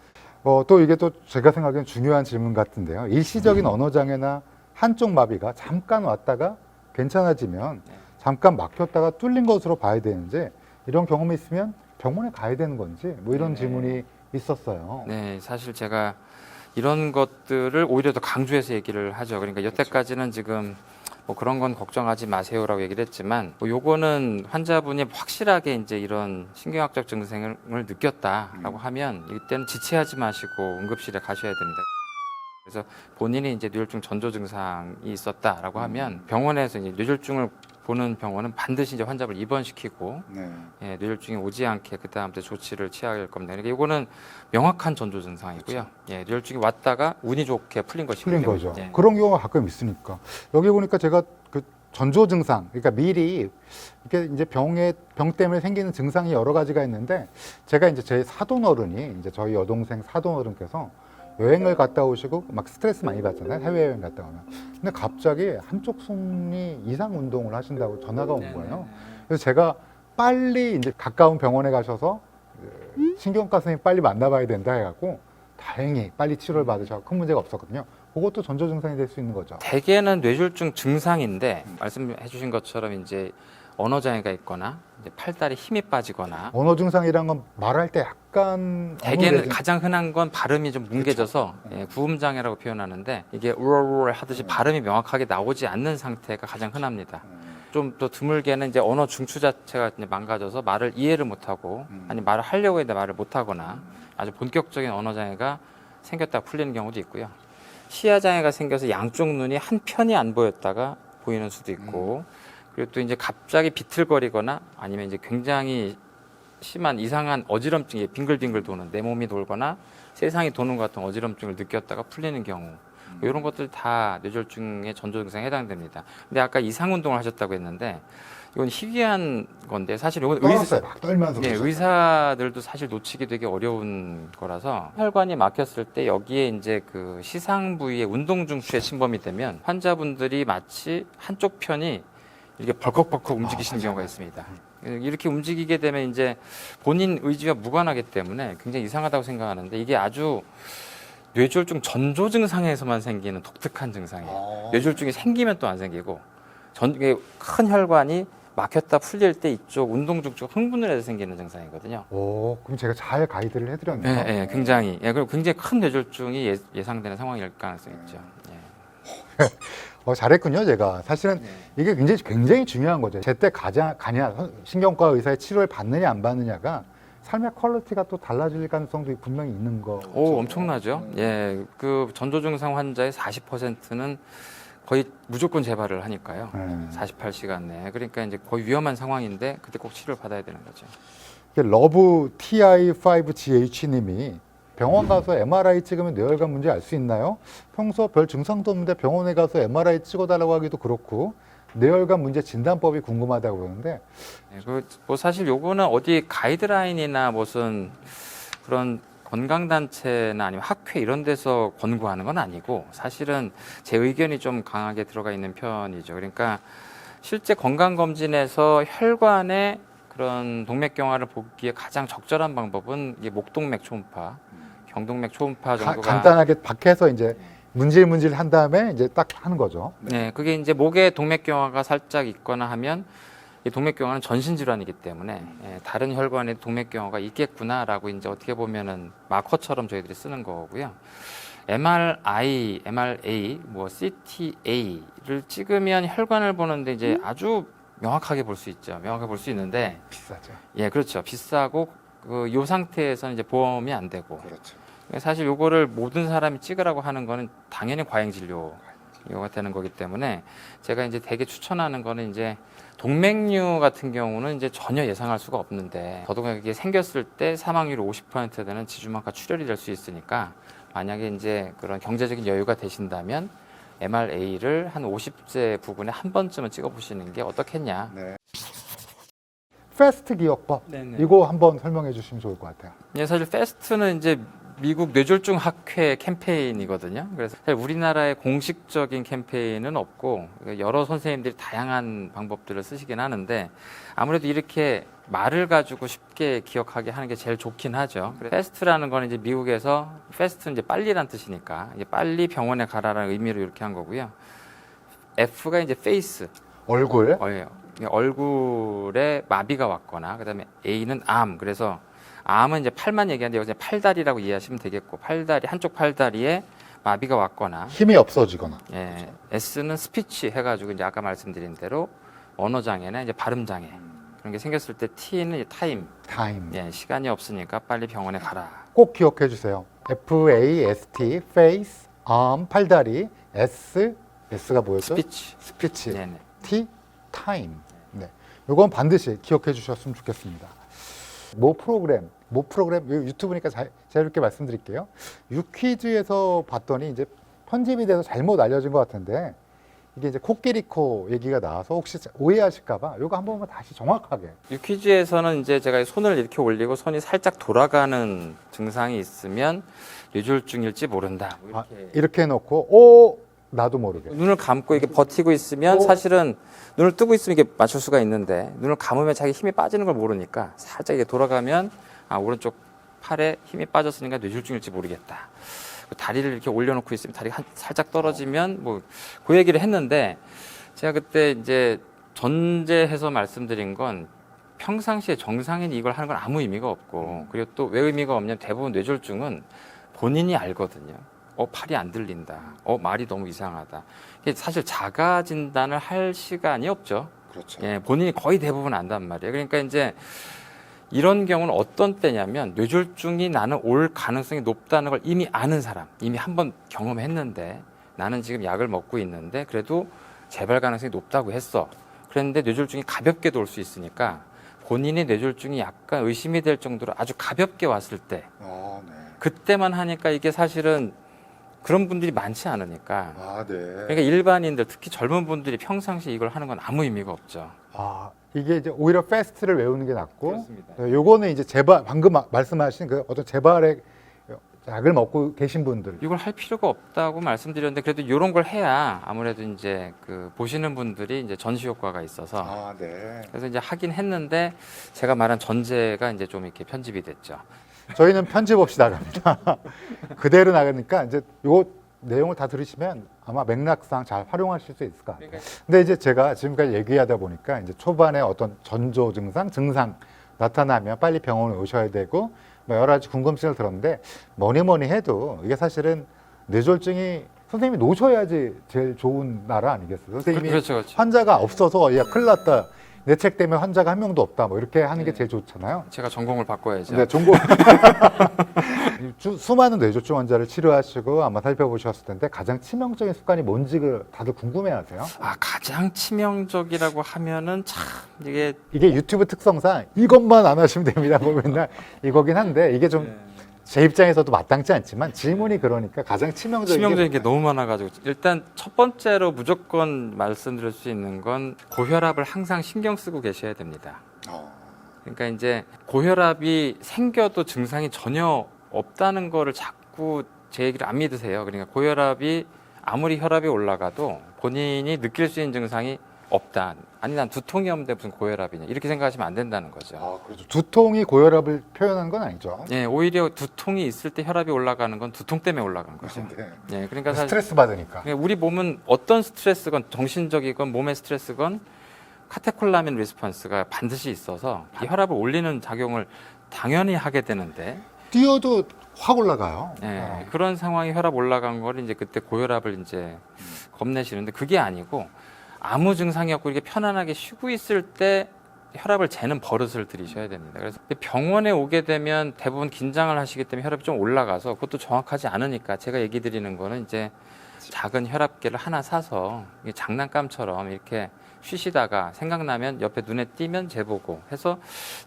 또 이게 또 제가 생각하기엔 중요한 질문 같은데요. 일시적인 언어장애나 한쪽 마비가 잠깐 왔다가 괜찮아지면 잠깐 막혔다가 뚫린 것으로 봐야 되는지 이런 경험이 있으면 병원에 가야 되는 건지 뭐 이런 질문이 있었어요. 네, 사실 제가 이런 것들을 오히려 더 강조해서 얘기를 하죠. 그러니까 여태까지는 지금 뭐 그런 건 걱정하지 마세요라고 얘기를 했지만 뭐 요거는 환자분이 확실하게 이제 이런 신경학적 증상을 느꼈다라고 하면 이때는 지체하지 마시고 응급실에 가셔야 됩니다. 그래서 본인이 이제 뇌졸중 전조 증상이 있었다라고 하면 병원에서 이제 뇌졸중을 보는 병원은 반드시 이제 환자를 입원시키고 예, 뇌졸중이 오지 않게 그 다음부터 조치를 취해야 할 겁니다. 그러니까 이거는 명확한 전조 증상이고요. 예, 뇌졸중이 왔다가 운이 좋게 풀린 것이기 풀린 때문에. 거죠. 예. 그런 경우가 가끔 있으니까 여기 보니까 제가 그 전조 증상, 그러니까 미리 이렇게 이제 병 때문에 생기는 증상이 여러 가지가 있는데 제가 이제 제 사돈 어른이 이제 저희 여동생 사돈 어른께서 여행을 갔다 오시고 막 스트레스 많이 받잖아요. 해외여행 갔다 오면. 근데 갑자기 한쪽 손이 이상 운동을 하신다고 전화가 온 거예요. 그래서 제가 빨리 이제 가까운 병원에 가셔서 신경과 선생님 빨리 만나봐야 된다 해갖고 다행히 빨리 치료를 받으셔서 큰 문제가 없었거든요. 그것도 전조 증상이 될 수 있는 거죠. 대개는 뇌졸중 증상인데 말씀해 주신 것처럼 이제 언어 장애가 있거나 이제 팔다리 힘이 빠지거나 언어 증상이란 건 말할 때 약간 대개는 어눌해진- 가장 흔한 건 발음이 좀 뭉개져서 예, 구음 장애라고 표현하는데 이게 우얼우얼 하듯이 발음이 명확하게 나오지 않는 상태가 가장 흔합니다. 좀 더 드물게는 이제 언어 중추 자체가 이제 망가져서 말을 이해를 못하고 아니 말을 하려고 했는데 말을 못하거나 아주 본격적인 언어 장애가 생겼다 풀리는 경우도 있고요. 시야 장애가 생겨서 양쪽 눈이 한 편이 안 보였다가 보이는 수도 있고 그리고 또 이제 갑자기 비틀거리거나 아니면 이제 굉장히 심한 이상한 어지럼증이 빙글빙글 도는 내 몸이 돌거나 세상이 도는 것 같은 어지럼증을 느꼈다가 풀리는 경우 이런 것들 다 뇌졸중의 전조 증상에 해당됩니다. 근데 아까 이상 운동을 하셨다고 했는데 이건 희귀한 건데 사실 이건 떨었어요. 막 떨면서. 예, 그러셨어요. 의사들도 사실 놓치기 되게 어려운 거라서 혈관이 막혔을 때 여기에 이제 그 시상 부위에 운동 중추에 침범이 되면 환자분들이 마치 한쪽 편이 이렇게 벌컥벌컥 움직이시는 경우가 있습니다. 이렇게 움직이게 되면 이제 본인 의지와 무관하기 때문에 굉장히 이상하다고 생각하는데 이게 아주 뇌졸중 전조 증상에서만 생기는 독특한 증상이에요. 뇌졸중이 생기면 또 안 생기고 이게 큰 혈관이 막혔다 풀릴 때 이쪽 운동 중추가 흥분을 해서 생기는 증상이거든요. 오, 그럼 제가 잘 가이드를 해드렸네요. 예, 예, 굉장히. 예, 그리고 굉장히 큰 뇌졸중이 예상되는 상황일 가능성이 있죠. 예. 잘했군요, 제가. 사실은 이게 굉장히 중요한 거죠. 제때 가냐, 신경과 의사의 치료를 받느냐, 안 받느냐가 삶의 퀄리티가 또 달라질 가능성도 분명히 있는 거. 오, 엄청나죠? 예, 그 전조 증상 환자의 40%는 거의 무조건 재발을 하니까요. 48시간 내에. 그러니까 이제 거의 위험한 상황인데 그때 꼭 치료를 받아야 되는 거죠. 러브 TI5GH님이 병원 가서 MRI 찍으면 뇌혈관 문제 알 수 있나요? 평소 별 증상도 없는데 병원에 가서 MRI 찍어달라고 하기도 그렇고 뇌혈관 문제 진단법이 궁금하다고 그러는데 네, 뭐 사실 요거는 어디 가이드라인이나 무슨 그런 건강단체나 아니면 학회 이런 데서 권고하는 건 아니고 사실은 제 의견이 좀 강하게 들어가 있는 편이죠. 그러니까 실제 건강검진에서 혈관의 그런 동맥경화를 보기에 가장 적절한 방법은 이게 목동맥 초음파, 경동맥 초음파 정도가 간단하게 밖에서 이제 문질문질 한 다음에 이제 딱 하는 거죠. 네, 그게 이제 목에 동맥경화가 살짝 있거나 하면 이 동맥경화는 전신 질환이기 때문에 다른 혈관에도 동맥경화가 있겠구나라고 이제 어떻게 보면은 마커처럼 저희들이 쓰는 거고요. MRI, 뭐 CTA를 찍으면 혈관을 보는데 이제 아주 명확하게 볼 수 있죠. 명확하게 볼 수 있는데 비싸죠. 예, 그렇죠. 비싸고 그 요 상태에서는 이제 보험이 안 되고 그렇죠. 사실 요거를 모든 사람이 찍으라고 하는 거는 당연히 과잉 진료가 되는 거기 때문에 제가 이제 되게 추천하는 거는 이제 동맥류 같은 경우는 이제 전혀 예상할 수가 없는데 더더군다나 이게 생겼을 때 사망률이 50% 되는 지주막하 출혈이 될 수 있으니까 만약에 이제 그런 경제적인 여유가 되신다면 MRA를 한 50세 부분에 한 번쯤은 찍어보시는 게 어떻겠냐. 네. 패스트 기억법 네네. 이거 한번 설명해 주시면 좋을 것 같아요. 예, 사실 패스트는 이제 미국 뇌졸중 학회 캠페인이거든요. 그래서 사실 우리나라의 공식적인 캠페인은 없고 여러 선생님들이 다양한 방법들을 쓰시긴 하는데 아무래도 이렇게 말을 가지고 쉽게 기억하게 하는 게 제일 좋긴 하죠. 패스트라는 거는 이제 미국에서 패스트는 이제 빨리란 뜻이니까 이제 빨리 병원에 가라라는 의미로 이렇게 한 거고요. F가 이제 페이스, 얼굴. 얼굴에 마비가 왔거나 그다음에 A는 암. 그래서 암은 이제 팔만 얘기하는데 여기서 팔다리라고 이해하시면 되겠고 팔다리 한쪽 팔다리에 마비가 왔거나 힘이 없어지거나. 예, S는 스피치 해가지고 이제 아까 말씀드린 대로 언어 장애나 이제 발음 장애 그런 게 생겼을 때 T는 이제 타임, 타임. 예, 시간이 없으니까 빨리 병원에 가라. 꼭 기억해 주세요. FAST, face, arm, 팔다리, S가 뭐였죠? 스피치. 스피치. 네네. T, time. 네. 이건 반드시 기억해 주셨으면 좋겠습니다. 모 프로그램 유튜브니까 자유롭게 말씀드릴게요. 유퀴즈에서 봤더니 이제 편집이 돼서 잘못 알려진 것 같은데 이게 이제 코끼리코 얘기가 나와서 혹시 오해하실까봐 이거 한 번만 다시 정확하게. 유퀴즈에서는 이제 제가 손을 이렇게 올리고 손이 살짝 돌아가는 증상이 있으면 뇌졸중일지 모른다. 뭐 이렇게 해놓고 나도 모르게. 눈을 감고 이게 버티고 있으면 사실은 눈을 뜨고 있으면 이게 맞출 수가 있는데 눈을 감으면 자기 힘이 빠지는 걸 모르니까 살짝 이게 돌아가면 오른쪽 팔에 힘이 빠졌으니까 뇌졸중일지 모르겠다. 다리를 이렇게 올려놓고 있으면 다리가 살짝 떨어지면 뭐 그 얘기를 했는데 제가 그때 이제 전제해서 말씀드린 건 평상시에 정상인이 이걸 하는 건 아무 의미가 없고 그리고 또 왜 의미가 없냐면 대부분 뇌졸중은 본인이 알거든요. 팔이 안 들린다. 말이 너무 이상하다. 이게 사실 자가 진단을 할 시간이 없죠. 그렇죠. 예, 본인이 거의 대부분 안단 말이에요. 그러니까 이제 이런 경우는 어떤 때냐면 뇌졸중이 나는 올 가능성이 높다는 걸 이미 아는 사람, 이미 한번 경험했는데 나는 지금 약을 먹고 있는데 그래도 재발 가능성이 높다고 했어. 그랬는데 뇌졸중이 가볍게도 올 수 있으니까 본인의 뇌졸중이 약간 의심이 될 정도로 아주 가볍게 왔을 때 네. 그때만 하니까 이게 사실은 그런 분들이 많지 않으니까 네. 그러니까 일반인들 특히 젊은 분들이 평상시에 이걸 하는 건 아무 의미가 없죠. 이게 이제 오히려 패스트를 외우는 게 낫고, 그렇습니다. 요거는 이제 방금 말씀하신 그 어떤 재발의 약을 먹고 계신 분들. 이걸 할 필요가 없다고 말씀드렸는데 그래도 이런 걸 해야 아무래도 이제 그 보시는 분들이 이제 전시 효과가 있어서 네. 그래서 이제 하긴 했는데 제가 말한 전제가 이제 좀 이렇게 편집이 됐죠. 저희는 편집 없이 나갑니다. 그대로 나가니까 이제 요 내용을 다 들으시면 아마 맥락상 잘 활용하실 수 있을 것 같아요. 근데 이제 제가 지금까지 얘기하다 보니까 이제 초반에 어떤 전조 증상 나타나면 빨리 병원에 오셔야 되고 뭐 여러 가지 궁금증을 들었는데 뭐니 해도 이게 사실은 뇌졸중이 선생님이 노셔야지 제일 좋은 나라 아니겠어요? 선생님이 그렇죠. 환자가 없어서 야 큰일 났다. 내 책 때문에 환자가 한 명도 없다. 뭐 이렇게 하는 게 제일 좋잖아요. 제가 전공을 바꿔야죠. 네, 전공. 수많은 뇌졸중 환자를 치료하시고 아마 살펴보셨을 텐데 가장 치명적인 습관이 뭔지 다들 궁금해하세요. 가장 치명적이라고 하면은 참 이게 유튜브 특성상 이것만 안 하시면 됩니다. 뭐 맨날 이거긴 한데 이게 좀 제 입장에서도 마땅치 않지만 질문이 그러니까 가장 치명적인 게 너무 많아가지고 일단 첫 번째로 무조건 말씀드릴 수 있는 건 고혈압을 항상 신경 쓰고 계셔야 됩니다. 그러니까 이제 고혈압이 생겨도 증상이 전혀 없다는 거를 자꾸 제 얘기를 안 믿으세요. 그러니까 고혈압이 아무리 혈압이 올라가도 본인이 느낄 수 있는 증상이 없다. 아니 난 두통이 없는데 무슨 고혈압이냐 이렇게 생각하시면 안 된다는 거죠. 그렇죠. 두통이 고혈압을 표현한 건 아니죠. 예, 오히려 두통이 있을 때 혈압이 올라가는 건 두통 때문에 올라가는 거죠. 예, 그러니까 사실 스트레스 받으니까. 우리 몸은 어떤 스트레스건 정신적이건 몸의 스트레스건 카테콜라민 리스폰스가 반드시 있어서 이 혈압을 올리는 작용을 당연히 하게 되는데 뛰어도 확 올라가요. 예, 그런 상황이 혈압 올라간 거를 이제 그때 고혈압을 이제 겁내시는데 그게 아니고 아무 증상이 없고 이렇게 편안하게 쉬고 있을 때 혈압을 재는 버릇을 들이셔야 됩니다. 그래서 병원에 오게 되면 대부분 긴장을 하시기 때문에 혈압이 좀 올라가서 그것도 정확하지 않으니까 제가 얘기 드리는 거는 이제 작은 혈압계를 하나 사서 이게 장난감처럼 이렇게 쉬시다가 생각나면 옆에 눈에 띄면 재보고 해서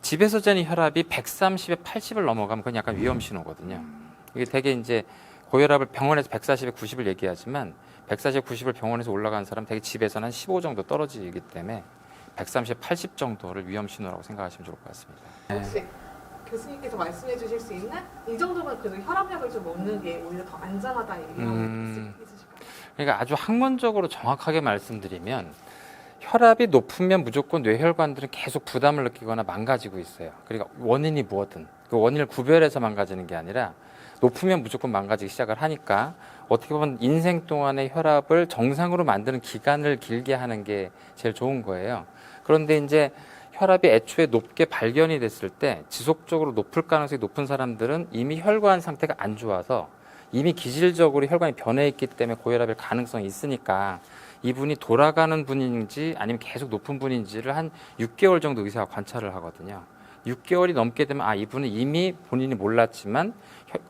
집에서 재는 혈압이 130에 80을 넘어가면 그건 약간 위험 신호거든요. 이게 되게 이제 고혈압을 병원에서 140에 90을 얘기하지만 140, 90을 병원에서 올라가는 사람 되게 집에서는 한 15 정도 떨어지기 때문에 130, 80 정도를 위험 신호라고 생각하시면 좋을 것 같습니다. 혹시 교수님께서 말씀해 주실 수 있는 이 정도면 그래도 혈압약을 좀 먹는 게 오히려 더 안전하다 얘기하는 게 있으실까요? 그러니까 아주 학문적으로 정확하게 말씀드리면 혈압이 높으면 무조건 뇌혈관들은 계속 부담을 느끼거나 망가지고 있어요. 그러니까 원인이 무엇든 그 원인을 구별해서 망가지는 게 아니라 높으면 무조건 망가지기 시작을 하니까 어떻게 보면 인생 동안의 혈압을 정상으로 만드는 기간을 길게 하는 게 제일 좋은 거예요. 그런데 이제 혈압이 애초에 높게 발견이 됐을 때 지속적으로 높을 가능성이 높은 사람들은 이미 혈관 상태가 안 좋아서 이미 기질적으로 혈관이 변해 있기 때문에 고혈압일 가능성이 있으니까 이분이 돌아가는 분인지 아니면 계속 높은 분인지를 한 6개월 정도 의사가 관찰을 하거든요. 6개월이 넘게 되면 아 이분은 이미 본인이 몰랐지만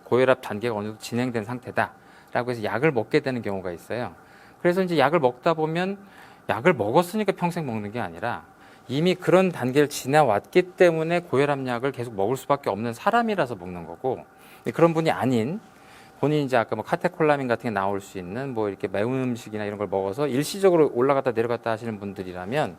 고혈압 단계가 어느 정도 진행된 상태다라고 해서 약을 먹게 되는 경우가 있어요. 그래서 이제 약을 먹다 보면 약을 먹었으니까 평생 먹는 게 아니라 이미 그런 단계를 지나왔기 때문에 고혈압약을 계속 먹을 수밖에 없는 사람이라서 먹는 거고 그런 분이 아닌 본인이 이제 아까 뭐 카테콜라민 같은 게 나올 수 있는 뭐 이렇게 매운 음식이나 이런 걸 먹어서 일시적으로 올라갔다 내려갔다 하시는 분들이라면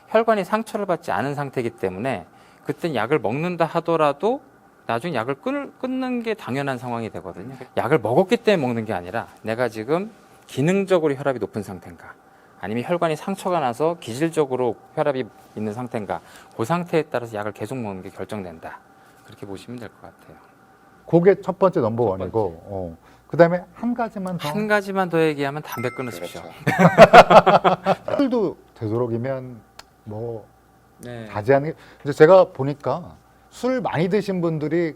혈관이 상처를 받지 않은 상태이기 때문에 그땐 약을 먹는다 하더라도 나중에 약을 끊는 게 당연한 상황이 되거든요. 약을 먹었기 때문에 먹는 게 아니라 내가 지금 기능적으로 혈압이 높은 상태인가 아니면 혈관이 상처가 나서 기질적으로 혈압이 있는 상태인가 그 상태에 따라서 약을 계속 먹는 게 결정된다. 그렇게 보시면 될 것 같아요. 그게 첫 번째 넘버원이고, 그다음에 한 가지만 더. 한 가지만 더 얘기하면 담배 끊으십시오. 술도 되도록이면 뭐 네. 자제하는 게. 이제 제가 보니까 술 많이 드신 분들이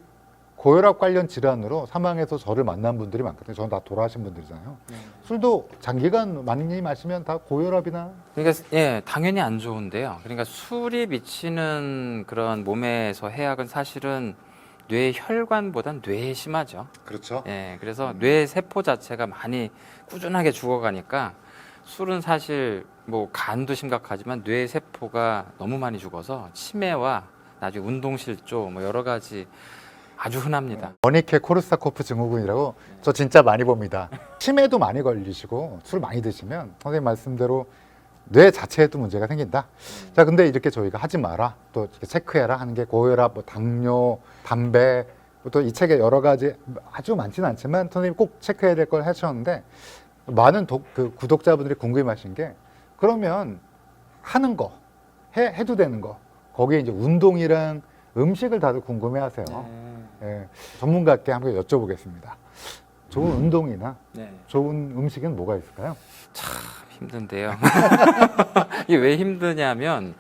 고혈압 관련 질환으로 사망해서 저를 만난 분들이 많거든요. 저는 다 돌아가신 분들이잖아요. 술도 장기간 많이 마시면 다 고혈압이나. 그러니까 예, 당연히 안 좋은데요. 그러니까 술이 미치는 그런 몸에서 해악은 사실은 뇌 혈관보단 뇌에 심하죠. 그렇죠. 예, 그래서 뇌 세포 자체가 많이 꾸준하게 죽어가니까 술은 사실 뭐 간도 심각하지만 뇌 세포가 너무 많이 죽어서 치매와 나중에 운동실조 뭐 여러 가지 아주 흔합니다. 버니케 코르사코프 증후군이라고 저 진짜 많이 봅니다. 치매도 많이 걸리시고 술 많이 드시면 선생님 말씀대로 뇌 자체에도 문제가 생긴다. 자, 근데 이렇게 저희가 하지 마라, 또 이렇게 체크해라 하는 게 고혈압, 뭐 당뇨, 담배, 또 이 책에 여러 가지 아주 많지는 않지만 선생님 꼭 체크해야 될 걸 하셨는데 많은 그 구독자분들이 궁금해하신 게 그러면 하는 거 해도 되는 거 거기에 이제 운동이랑 음식을 다들 궁금해하세요. 예, 전문가께 한번 여쭤보겠습니다. 좋은 운동이나 네. 좋은 음식은 뭐가 있을까요? 힘든데요. 이게 왜 힘드냐면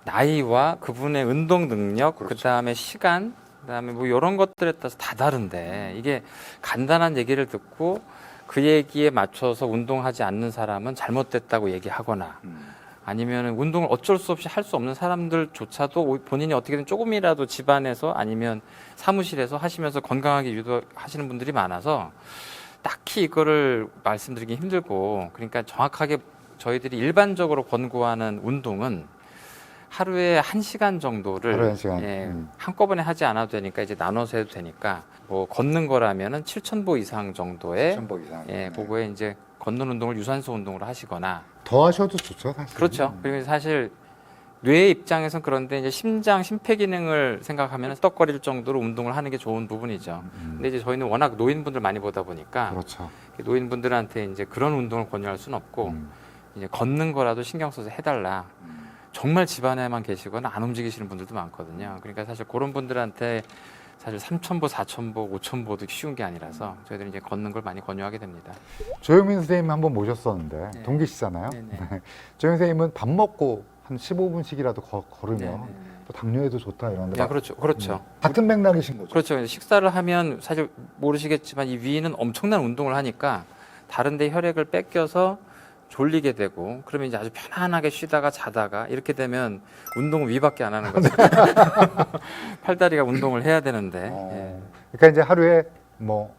나이와 그분의 운동 능력, 그렇죠. 그다음에 시간, 그다음에 뭐 이런 것들에 따라서 다 다른데 이게 간단한 얘기를 듣고 그 얘기에 맞춰서 운동하지 않는 사람은 잘못됐다고 얘기하거나 아니면 운동을 어쩔 수 없이 할 수 없는 사람들조차도 본인이 어떻게든 조금이라도 집안에서 아니면 사무실에서 하시면서 건강하게 유도하시는 분들이 많아서 딱히 이거를 말씀드리기 힘들고 그러니까 정확하게 저희들이 일반적으로 권고하는 운동은 하루에 1시간 정도를 하루에 1시간. 예, 한꺼번에 하지 않아도 되니까 이제 나눠서 해도 되니까 뭐 걷는 거라면은 7,000보 이상 정도의 천복 이상. 예, 그거에 이제 걷는 운동을 유산소 운동으로 하시거나 더 하셔도 좋죠, 사실. 그렇죠. 그리고 사실 뇌의 입장에선 그런데 이제 심장, 심폐 기능을 생각하면 떡거릴 정도로 운동을 하는 게 좋은 부분이죠. 근데 이제 저희는 워낙 노인분들 많이 보다 보니까 그렇죠. 노인분들한테 이제 그런 운동을 권유할 수는 없고 이제 걷는 거라도 신경 써서 해달라. 정말 집안에만 계시거나 안 움직이시는 분들도 많거든요. 그러니까 사실 그런 분들한테 사실 3,000보, 4,000보, 5,000보도 쉬운 게 아니라서 저희들이 이제 걷는 걸 많이 권유하게 됩니다. 조영민 선생님 한번 모셨었는데 네. 동기시잖아요. 네네. 조영민 선생님은 밥 먹고 한 15분씩이라도 걸으면 네네. 또 당뇨에도 좋다 이런데 야, 그렇죠. 그렇죠. 같은 맥락이신 거죠. 그렇죠. 식사를 하면 사실 모르시겠지만 이 위는 엄청난 운동을 하니까 다른 데 혈액을 뺏겨서 졸리게 되고 그러면 이제 아주 편안하게 쉬다가 자다가 이렇게 되면 운동은 위밖에 안 하는 거죠. 팔다리가 운동을 해야 되는데. 예. 그러니까 이제 하루에 뭐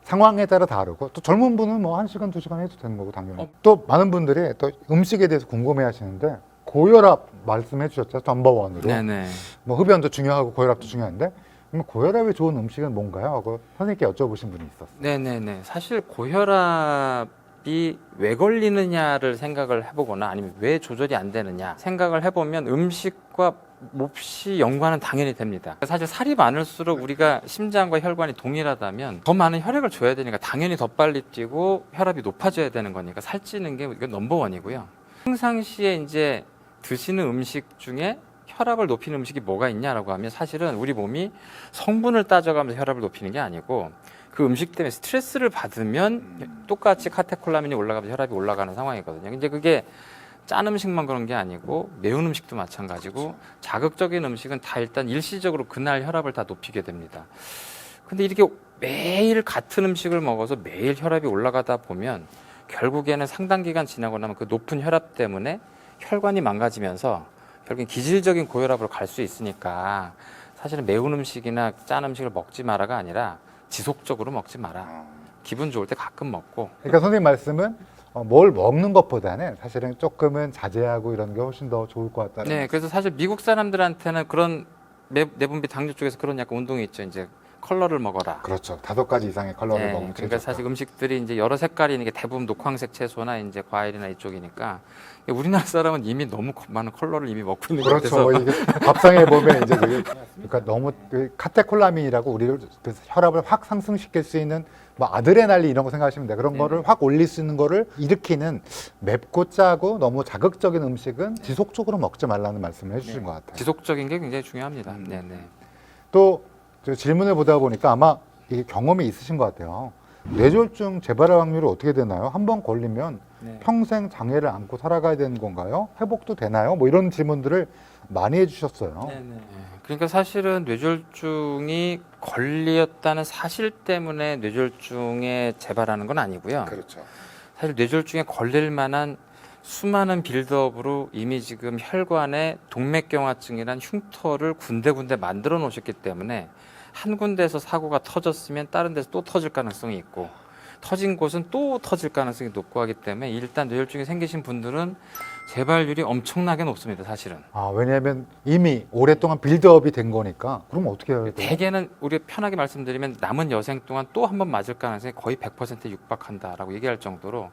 상황에 따라 다르고 또 젊은 분은 뭐 1시간, 2시간 해도 되는 거고 당연히. 또 많은 분들이 또 음식에 대해서 궁금해 하시는데 고혈압 말씀해 주셨죠. 넘버원으로. 네네. 뭐 흡연도 중요하고 고혈압도 중요한데 그럼 고혈압에 좋은 음식은 뭔가요? 하고 선생님께 여쭤보신 분이 있었어요. 네네네. 사실 고혈압이 왜 걸리느냐를 생각을 해보거나 아니면 왜 조절이 안 되느냐 생각을 해보면 음식과 몹시 연관은 당연히 됩니다. 사실 살이 많을수록 우리가 심장과 혈관이 동일하다면 더 많은 혈액을 줘야 되니까 당연히 더 빨리 뛰고 혈압이 높아져야 되는 거니까 살찌는 게 이건 넘버원이고요. 평상시에 이제 드시는 음식 중에 혈압을 높이는 음식이 뭐가 있냐라고 하면 사실은 우리 몸이 성분을 따져가면서 혈압을 높이는 게 아니고 그 음식 때문에 스트레스를 받으면 똑같이 카테콜라민이 올라가면서 혈압이 올라가는 상황이거든요. 이제 그게 짠 음식만 그런 게 아니고 매운 음식도 마찬가지고 자극적인 음식은 다 일단 일시적으로 그날 혈압을 다 높이게 됩니다. 근데 이렇게 매일 같은 음식을 먹어서 매일 혈압이 올라가다 보면 결국에는 상당 기간 지나고 나면 그 높은 혈압 때문에 혈관이 망가지면서 결국엔 기질적인 고혈압으로 갈 수 있으니까 사실은 매운 음식이나 짠 음식을 먹지 마라가 아니라 지속적으로 먹지 마라. 기분 좋을 때 가끔 먹고. 그러니까 선생님 말씀은 뭘 먹는 것보다는 사실은 조금은 자제하고 이런 게 훨씬 더 좋을 것 같다는. 네, 그래서 사실 미국 사람들한테는 그런 내분비 당뇨 쪽에서 그런 약간 운동이 있죠. 이제 컬러를 먹어라. 그렇죠. 5가지 이상의 컬러를 네, 먹으면 그러니까 사실 음식들이 이제 여러 색깔이 이게 대부분 녹황색 채소나 이제 과일이나 이쪽이니까 우리나라 사람은 이미 너무 많은 컬러를 이미 먹고 있는 것 그렇죠. 같아서 뭐 이게 밥상에 보면 이제 그러니까 너무 그 카테콜라민이라고 우리를 그 혈압을 확 상승시킬 수 있는 뭐 아드레날린 이런 거 생각하시면 돼요. 그런 거를 확 올릴 수 있는 거를 일으키는 맵고 짜고 너무 자극적인 음식은 지속적으로 먹지 말라는 말씀을 해주신 것 같아요. 지속적인 게 굉장히 중요합니다. 네, 네. 또 저 질문을 보다 보니까 아마 이게 경험이 있으신 것 같아요. 뇌졸중 재발할 확률이 어떻게 되나요? 한번 걸리면 네. 평생 장애를 안고 살아가야 되는 건가요? 회복도 되나요? 뭐 이런 질문들을 많이 해주셨어요. 네네. 그러니까 사실은 뇌졸중이 걸렸다는 사실 때문에 뇌졸중에 재발하는 건 아니고요. 그렇죠. 사실 뇌졸중에 걸릴 만한 수많은 빌드업으로 이미 지금 혈관에 동맥경화증이란 흉터를 군데군데 만들어 놓으셨기 때문에 한 군데에서 사고가 터졌으면 다른 데서 또 터질 가능성이 있고 터진 곳은 또 터질 가능성이 높고 하기 때문에 일단 뇌졸중이 생기신 분들은 재발률이 엄청나게 높습니다. 사실은. 아, 왜냐하면 이미 오랫동안 빌드업이 된 거니까. 그럼 어떻게 해야 돼요? 대개는 우리가 편하게 말씀드리면 남은 여생 동안 또 한 번 맞을 가능성이 거의 100%에 육박한다라고 얘기할 정도로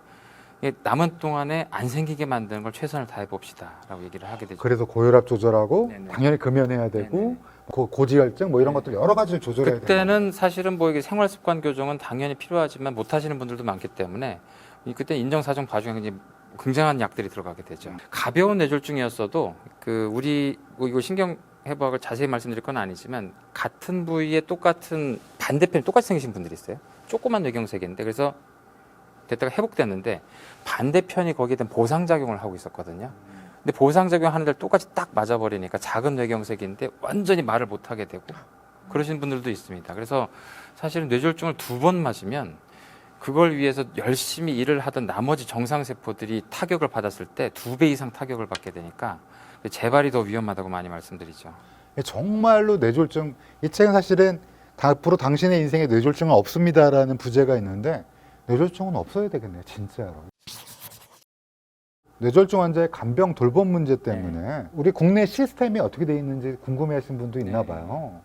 남은 동안에 안 생기게 만드는 걸 최선을 다해 봅시다라고 얘기를 하게 되죠. 그래서 고혈압 조절하고 네네. 당연히 금연해야 되고 네네. 고지혈증 뭐 이런 네. 것들 여러 가지를 조절해야 돼요. 그때는 사실은 뭐 이게 생활 습관 교정은 당연히 필요하지만 못 하시는 분들도 많기 때문에 그때 인정사정 봐주는 이제 굉장한 약들이 들어가게 되죠. 가벼운 뇌졸중이었어도 그 우리 뭐 이거 신경해부학을 자세히 말씀드릴 건 아니지만 같은 부위에 똑같은 반대편이 똑같이 생기신 분들이 있어요. 조그만 뇌경색인데 그래서 됐다가 회복됐는데 반대편이 거기에 대한 보상작용을 하고 있었거든요. 근데 보상작용 하는 데를 똑같이 딱 맞아버리니까 작은 뇌경색인데 완전히 말을 못하게 되고 그러신 분들도 있습니다. 그래서 사실은 뇌졸중을 2번 맞으면 그걸 위해서 열심히 일을 하던 나머지 정상세포들이 타격을 받았을 때 2배 이상 타격을 받게 되니까 재발이 더 위험하다고 많이 말씀드리죠. 정말로 뇌졸중, 이 책은 사실은 앞으로 당신의 인생에 뇌졸중은 없습니다라는 부제가 있는데 뇌졸중은 없어야 되겠네요, 진짜로. 뇌졸중 환자의 간병 돌봄 문제 때문에 우리 국내 시스템이 어떻게 돼 있는지 궁금해하시는 분도 있나 봐요.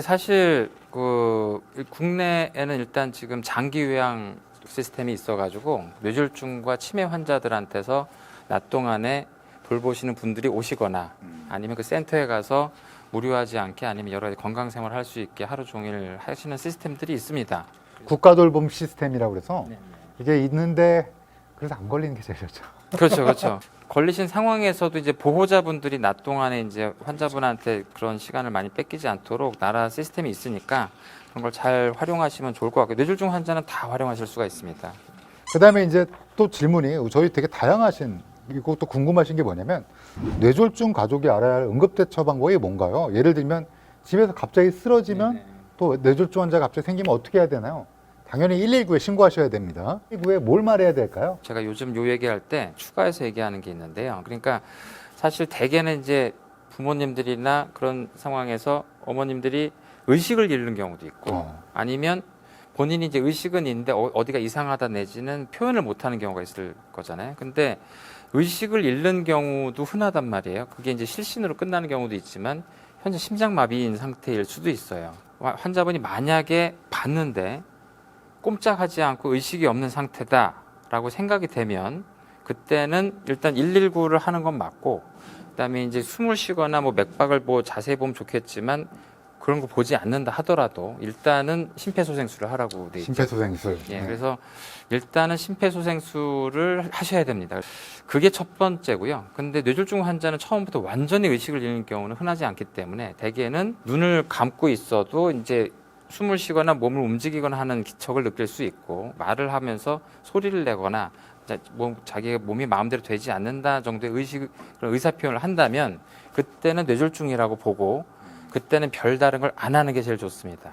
사실 그 국내에는 일단 지금 장기 요양 시스템이 있어가지고 뇌졸중과 치매 환자들한테서 낮 동안에 돌보시는 분들이 오시거나 아니면 그 센터에 가서 무료하지 않게 아니면 여러 가지 건강 생활을 할 수 있게 하루 종일 하시는 시스템들이 있습니다. 국가 돌봄 시스템이라고 그래서 이게 있는데 그래서 안 걸리는 게 제일 좋죠. 그렇죠, 그렇죠. 걸리신 상황에서도 이제 보호자분들이 낮 동안에 이제 환자분한테 그런 시간을 많이 뺏기지 않도록 나라 시스템이 있으니까 그런 걸 잘 활용하시면 좋을 것 같고요. 뇌졸중 환자는 다 활용하실 수가 있습니다. 그다음에 이제 또 질문이 저희 되게 다양하신 이것도 궁금하신 게 뭐냐면 뇌졸중 가족이 알아야 할 응급대처 방법이 뭔가요? 예를 들면 집에서 갑자기 쓰러지면 또 뇌졸중 환자가 갑자기 생기면 어떻게 해야 되나요? 당연히 119에 신고하셔야 됩니다. 119에 뭘 말해야 될까요? 제가 요즘 요 얘기할 때 추가해서 얘기하는 게 있는데요. 그러니까 사실 대개는 이제 부모님들이나 그런 상황에서 어머님들이 의식을 잃는 경우도 있고 아니면 본인이 이제 의식은 있는데 어디가 이상하다 내지는 표현을 못하는 경우가 있을 거잖아요. 근데 의식을 잃는 경우도 흔하단 말이에요. 그게 이제 실신으로 끝나는 경우도 있지만 현재 심장마비인 상태일 수도 있어요. 환자분이 만약에 봤는데 꼼짝하지 않고 의식이 없는 상태다라고 생각이 되면 그때는 일단 119를 하는 건 맞고 그다음에 이제 숨을 쉬거나 뭐 맥박을 뭐 자세히 보면 좋겠지만 그런 거 보지 않는다 하더라도 일단은 심폐소생술을 하라고 돼 있죠. 심폐소생술. 예, 그래서 일단은 심폐소생술을 하셔야 됩니다. 그게 첫 번째고요. 근데 뇌졸중 환자는 처음부터 완전히 의식을 잃는 경우는 흔하지 않기 때문에 대개는 눈을 감고 있어도 이제 숨을 쉬거나 몸을 움직이거나 하는 기척을 느낄 수 있고 말을 하면서 소리를 내거나 자기의 몸이 마음대로 되지 않는다 정도의 그런 의사 표현을 한다면 그때는 뇌졸중이라고 보고 그때는 별다른 걸 안 하는 게 제일 좋습니다.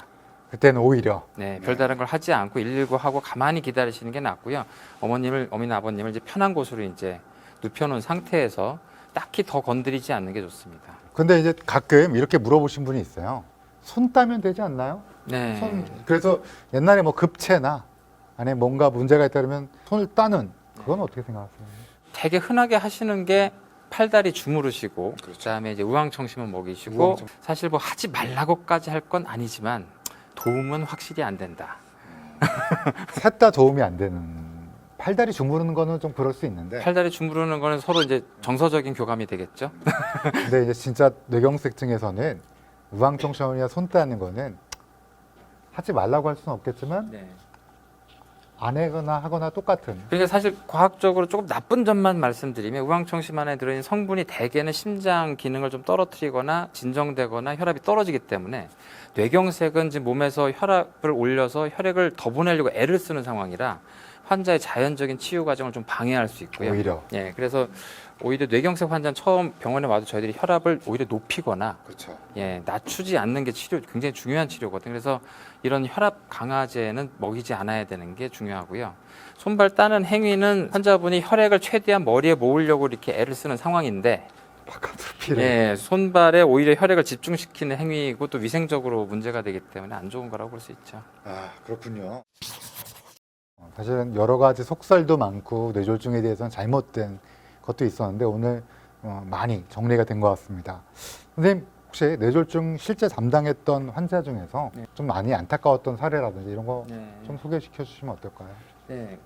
그때는 오히려 네, 별다른 걸 하지 않고 119 하고 가만히 기다리시는 게 낫고요. 어머니나 아버님을 이제 편한 곳으로 이제 눕혀놓은 상태에서 딱히 더 건드리지 않는 게 좋습니다. 근데 이제 가끔 이렇게 물어보신 분이 있어요. 손 따면 되지 않나요? 네. 그래서 옛날에 뭐 급체나 안에 뭔가 문제가 있다 그러면 손을 따는 그건 어떻게 생각하세요? 되게 흔하게 하시는 게 팔다리 주무르시고 그다음에 이제 우황청심을 먹이시고 사실 뭐 하지 말라고까지 할 건 아니지만 도움은 확실히 안 된다. 셋 다 도움이 안 되는 팔다리 주무르는 거는 좀 그럴 수 있는데 팔다리 주무르는 거는 서로 이제 정서적인 교감이 되겠죠. 근데 이제 진짜 뇌경색증에서는 우황청심이나 손 따는 거는 하지 말라고 할 수는 없겠지만 네. 안 하거나 똑같은 그러니까 사실 과학적으로 조금 나쁜 점만 말씀드리면 우황청심 안에 들어있는 성분이 대개는 심장 기능을 좀 떨어뜨리거나 진정되거나 혈압이 떨어지기 때문에 뇌경색은 지금 몸에서 혈압을 올려서 혈액을 더 보내려고 애를 쓰는 상황이라 환자의 자연적인 치유 과정을 좀 방해할 수 있고요. 오히려 예, 그래서 오히려 뇌경색 환자는 처음 병원에 와도 저희들이 혈압을 오히려 높이거나 그렇죠. 예, 낮추지 않는 게 굉장히 중요한 치료거든요. 그래서 이런 혈압 강화제는 먹이지 않아야 되는 게 중요하고요. 손발 따는 행위는 환자분이 혈액을 최대한 머리에 모으려고 이렇게 애를 쓰는 상황인데 바깥으로 피를 예, 손발에 오히려 혈액을 집중시키는 행위이고 또 위생적으로 문제가 되기 때문에 안 좋은 거라고 볼 수 있죠. 아 그렇군요. 사실은 여러 가지 속설도 많고 뇌졸중에 대해서는 잘못된 것도 있었는데 오늘 많이 정리가 된 것 같습니다. 선생님 혹시 뇌졸중 실제 담당했던 환자 중에서 네. 좀 많이 안타까웠던 사례라든지 이런 거 좀 네. 소개시켜 주시면 어떨까요? 네.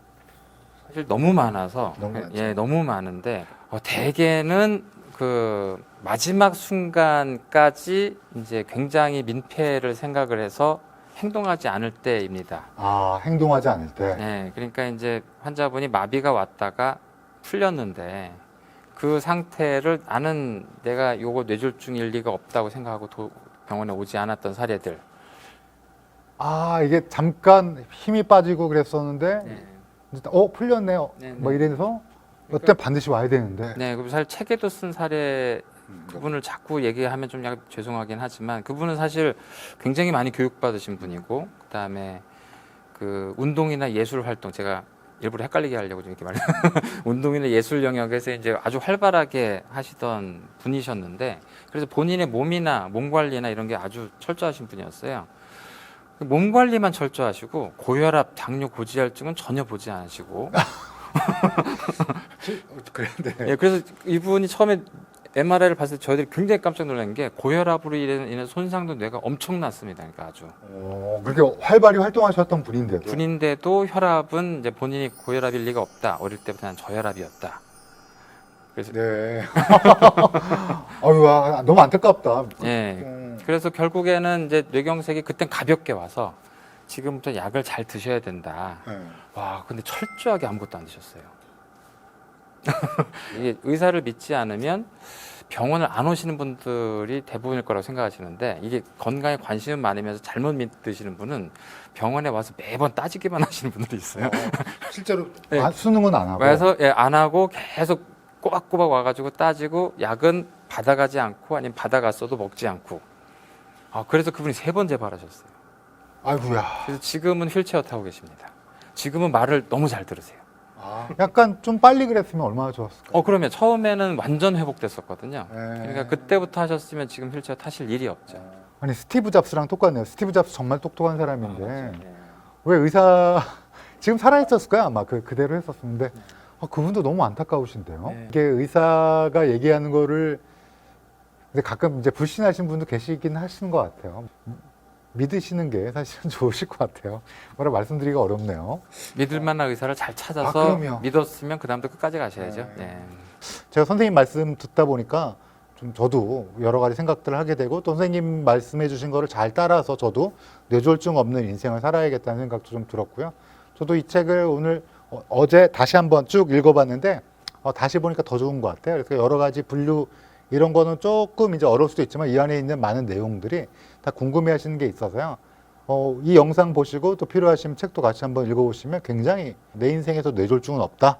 사실 너무 많아서 너무 많죠. 예, 너무 많은데 대개는 그 마지막 순간까지 이제 굉장히 민폐를 생각을 해서 행동하지 않을 때입니다. 아 행동하지 않을 때 네, 그러니까 이제 환자분이 마비가 왔다가 풀렸는데 그 상태를 나는 내가 요거 뇌졸중일 리가 없다고 생각하고 병원에 오지 않았던 사례들. 아 이게 잠깐 힘이 빠지고 그랬었는데 네. 풀렸네요. 네, 뭐 네. 이래서 그때 반드시 와야 되는데 네, 그리고 사실 책에도 쓴 사례 그분을 자꾸 얘기하면 좀 약간 죄송하긴 하지만 그분은 사실 굉장히 많이 교육받으신 분이고 그다음에 그 운동이나 예술 활동 제가 일부러 헷갈리게 하려고 좀 이렇게 운동이나 예술 영역에서 이제 아주 활발하게 하시던 분이셨는데 그래서 본인의 몸이나 몸 관리나 이런 게 아주 철저하신 분이었어요. 몸 관리만 철저하시고 고혈압, 당뇨, 고지혈증은 전혀 보지 않으시고 그런데 예, 그래서 이분이 처음에 MRI를 봤을 때 저희들이 굉장히 깜짝 놀란 게 고혈압으로 인해 손상된 뇌가 엄청났습니다. 그러니까 아주 그렇게 활발히 활동하셨던 분인데도 분인데도 혈압은 이제 본인이 고혈압일 리가 없다. 어릴 때부터 난 저혈압이었다. 그래서 네. 아유, 너무 안타깝다. 예. 그래서 결국에는 이제 뇌경색이 그땐 가볍게 와서 지금부터 약을 잘 드셔야 된다. 네. 와, 근데 철저하게 아무것도 안 드셨어요. 이게 의사를 믿지 않으면 병원을 안 오시는 분들이 대부분일 거라고 생각하시는데 이게 건강에 관심은 많으면서 잘못 믿으시는 분은 병원에 와서 매번 따지기만 하시는 분들이 있어요. 실제로 네. 수능은 안 하고 그래서 예, 안 하고 계속 꼬박꼬박 와가지고 따지고 약은 받아가지 않고 아니면 받아갔어도 먹지 않고 그래서 그분이 3번 재발하셨어요. 아이고야. 그래서 지금은 휠체어 타고 계십니다. 지금은 말을 너무 잘 들으세요. 약간 좀 빨리 그랬으면 얼마나 좋았을까요? 그러면 처음에는 완전 회복됐었거든요. 네. 그러니까 그때부터 하셨으면 지금 휠체어 타실 일이 없죠. 아니 스티브 잡스랑 똑같네요. 스티브 잡스 정말 똑똑한 사람인데 맞아요. 왜 의사 지금 살아있었을 거야 아마 그대로 했었는데 그분도 너무 안타까우신데요. 네. 이게 의사가 얘기하는 거를 근데 가끔 이제 불신하신 분도 계시긴 하시는 것 같아요. 믿으시는 게 사실은 좋으실 것 같아요. 뭐라 말씀드리기가 어렵네요. 믿을 만한 의사를 잘 찾아서 그럼요. 믿었으면 그 다음부터 끝까지 가셔야죠. 네. 네. 제가 선생님 말씀 듣다 보니까 좀 저도 여러 가지 생각들을 하게 되고 또 선생님 말씀해 주신 거를 잘 따라서 저도 뇌졸중 없는 인생을 살아야겠다는 생각도 좀 들었고요. 저도 이 책을 오늘 어제 다시 한번 쭉 읽어봤는데 다시 보니까 더 좋은 것 같아요. 그래서 여러 가지 분류 이런 거는 조금 이제 어려울 수도 있지만 이 안에 있는 많은 내용들이 다 궁금해 하시는 게 있어서요. 이 영상 보시고 또 필요하시면 책도 같이 한번 읽어보시면 굉장히 내 인생에서 뇌졸중은 없다.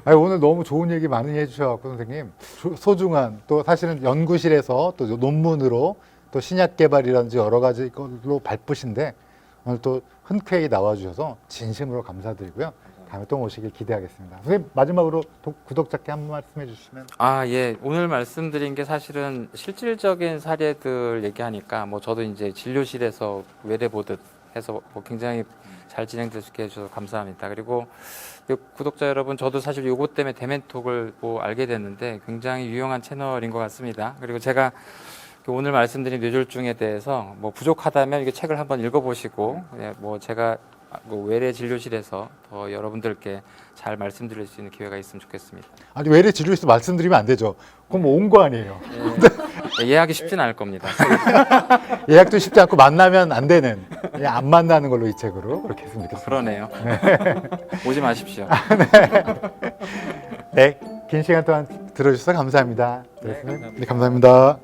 오늘 너무 좋은 얘기 많이 해주셔서 선생님 소중한 또 사실은 연구실에서 또 논문으로 또 신약 개발이라든지 여러 가지 걸로 바쁘신데 오늘 또 흔쾌히 나와주셔서 진심으로 감사드리고요. 다음에 또 오시길 기대하겠습니다. 선생님 마지막으로 구독자께 한 말씀 해주시면. 예. 오늘 말씀드린 게 사실은 실질적인 사례들 얘기하니까 저도 이제 진료실에서 외래 보듯 해서 굉장히 잘 진행될 수 있게 해주셔서 감사합니다. 그리고 구독자 여러분, 저도 사실 요것 때문에 대멘톡을 알게 됐는데 굉장히 유용한 채널인 것 같습니다. 그리고 제가 오늘 말씀드린 뇌졸중에 대해서 부족하다면 이 책을 한번 읽어보시고 제가 외래 진료실에서 더 여러분들께 잘 말씀드릴 수 있는 기회가 있으면 좋겠습니다. 아니 외래 진료실에서 말씀드리면 안 되죠. 그럼 온 거 아니에요. 예약이 쉽진 않을 겁니다. 예약도 쉽지 않고 만나면 안 되는 안 만나는 걸로 이 책으로 그렇게 했으면 좋겠습니다. 그러네요. 오지 마십시오. 네, 긴 시간 동안 들어주셔서 감사합니다. 네, 감사합니다. 네, 감사합니다.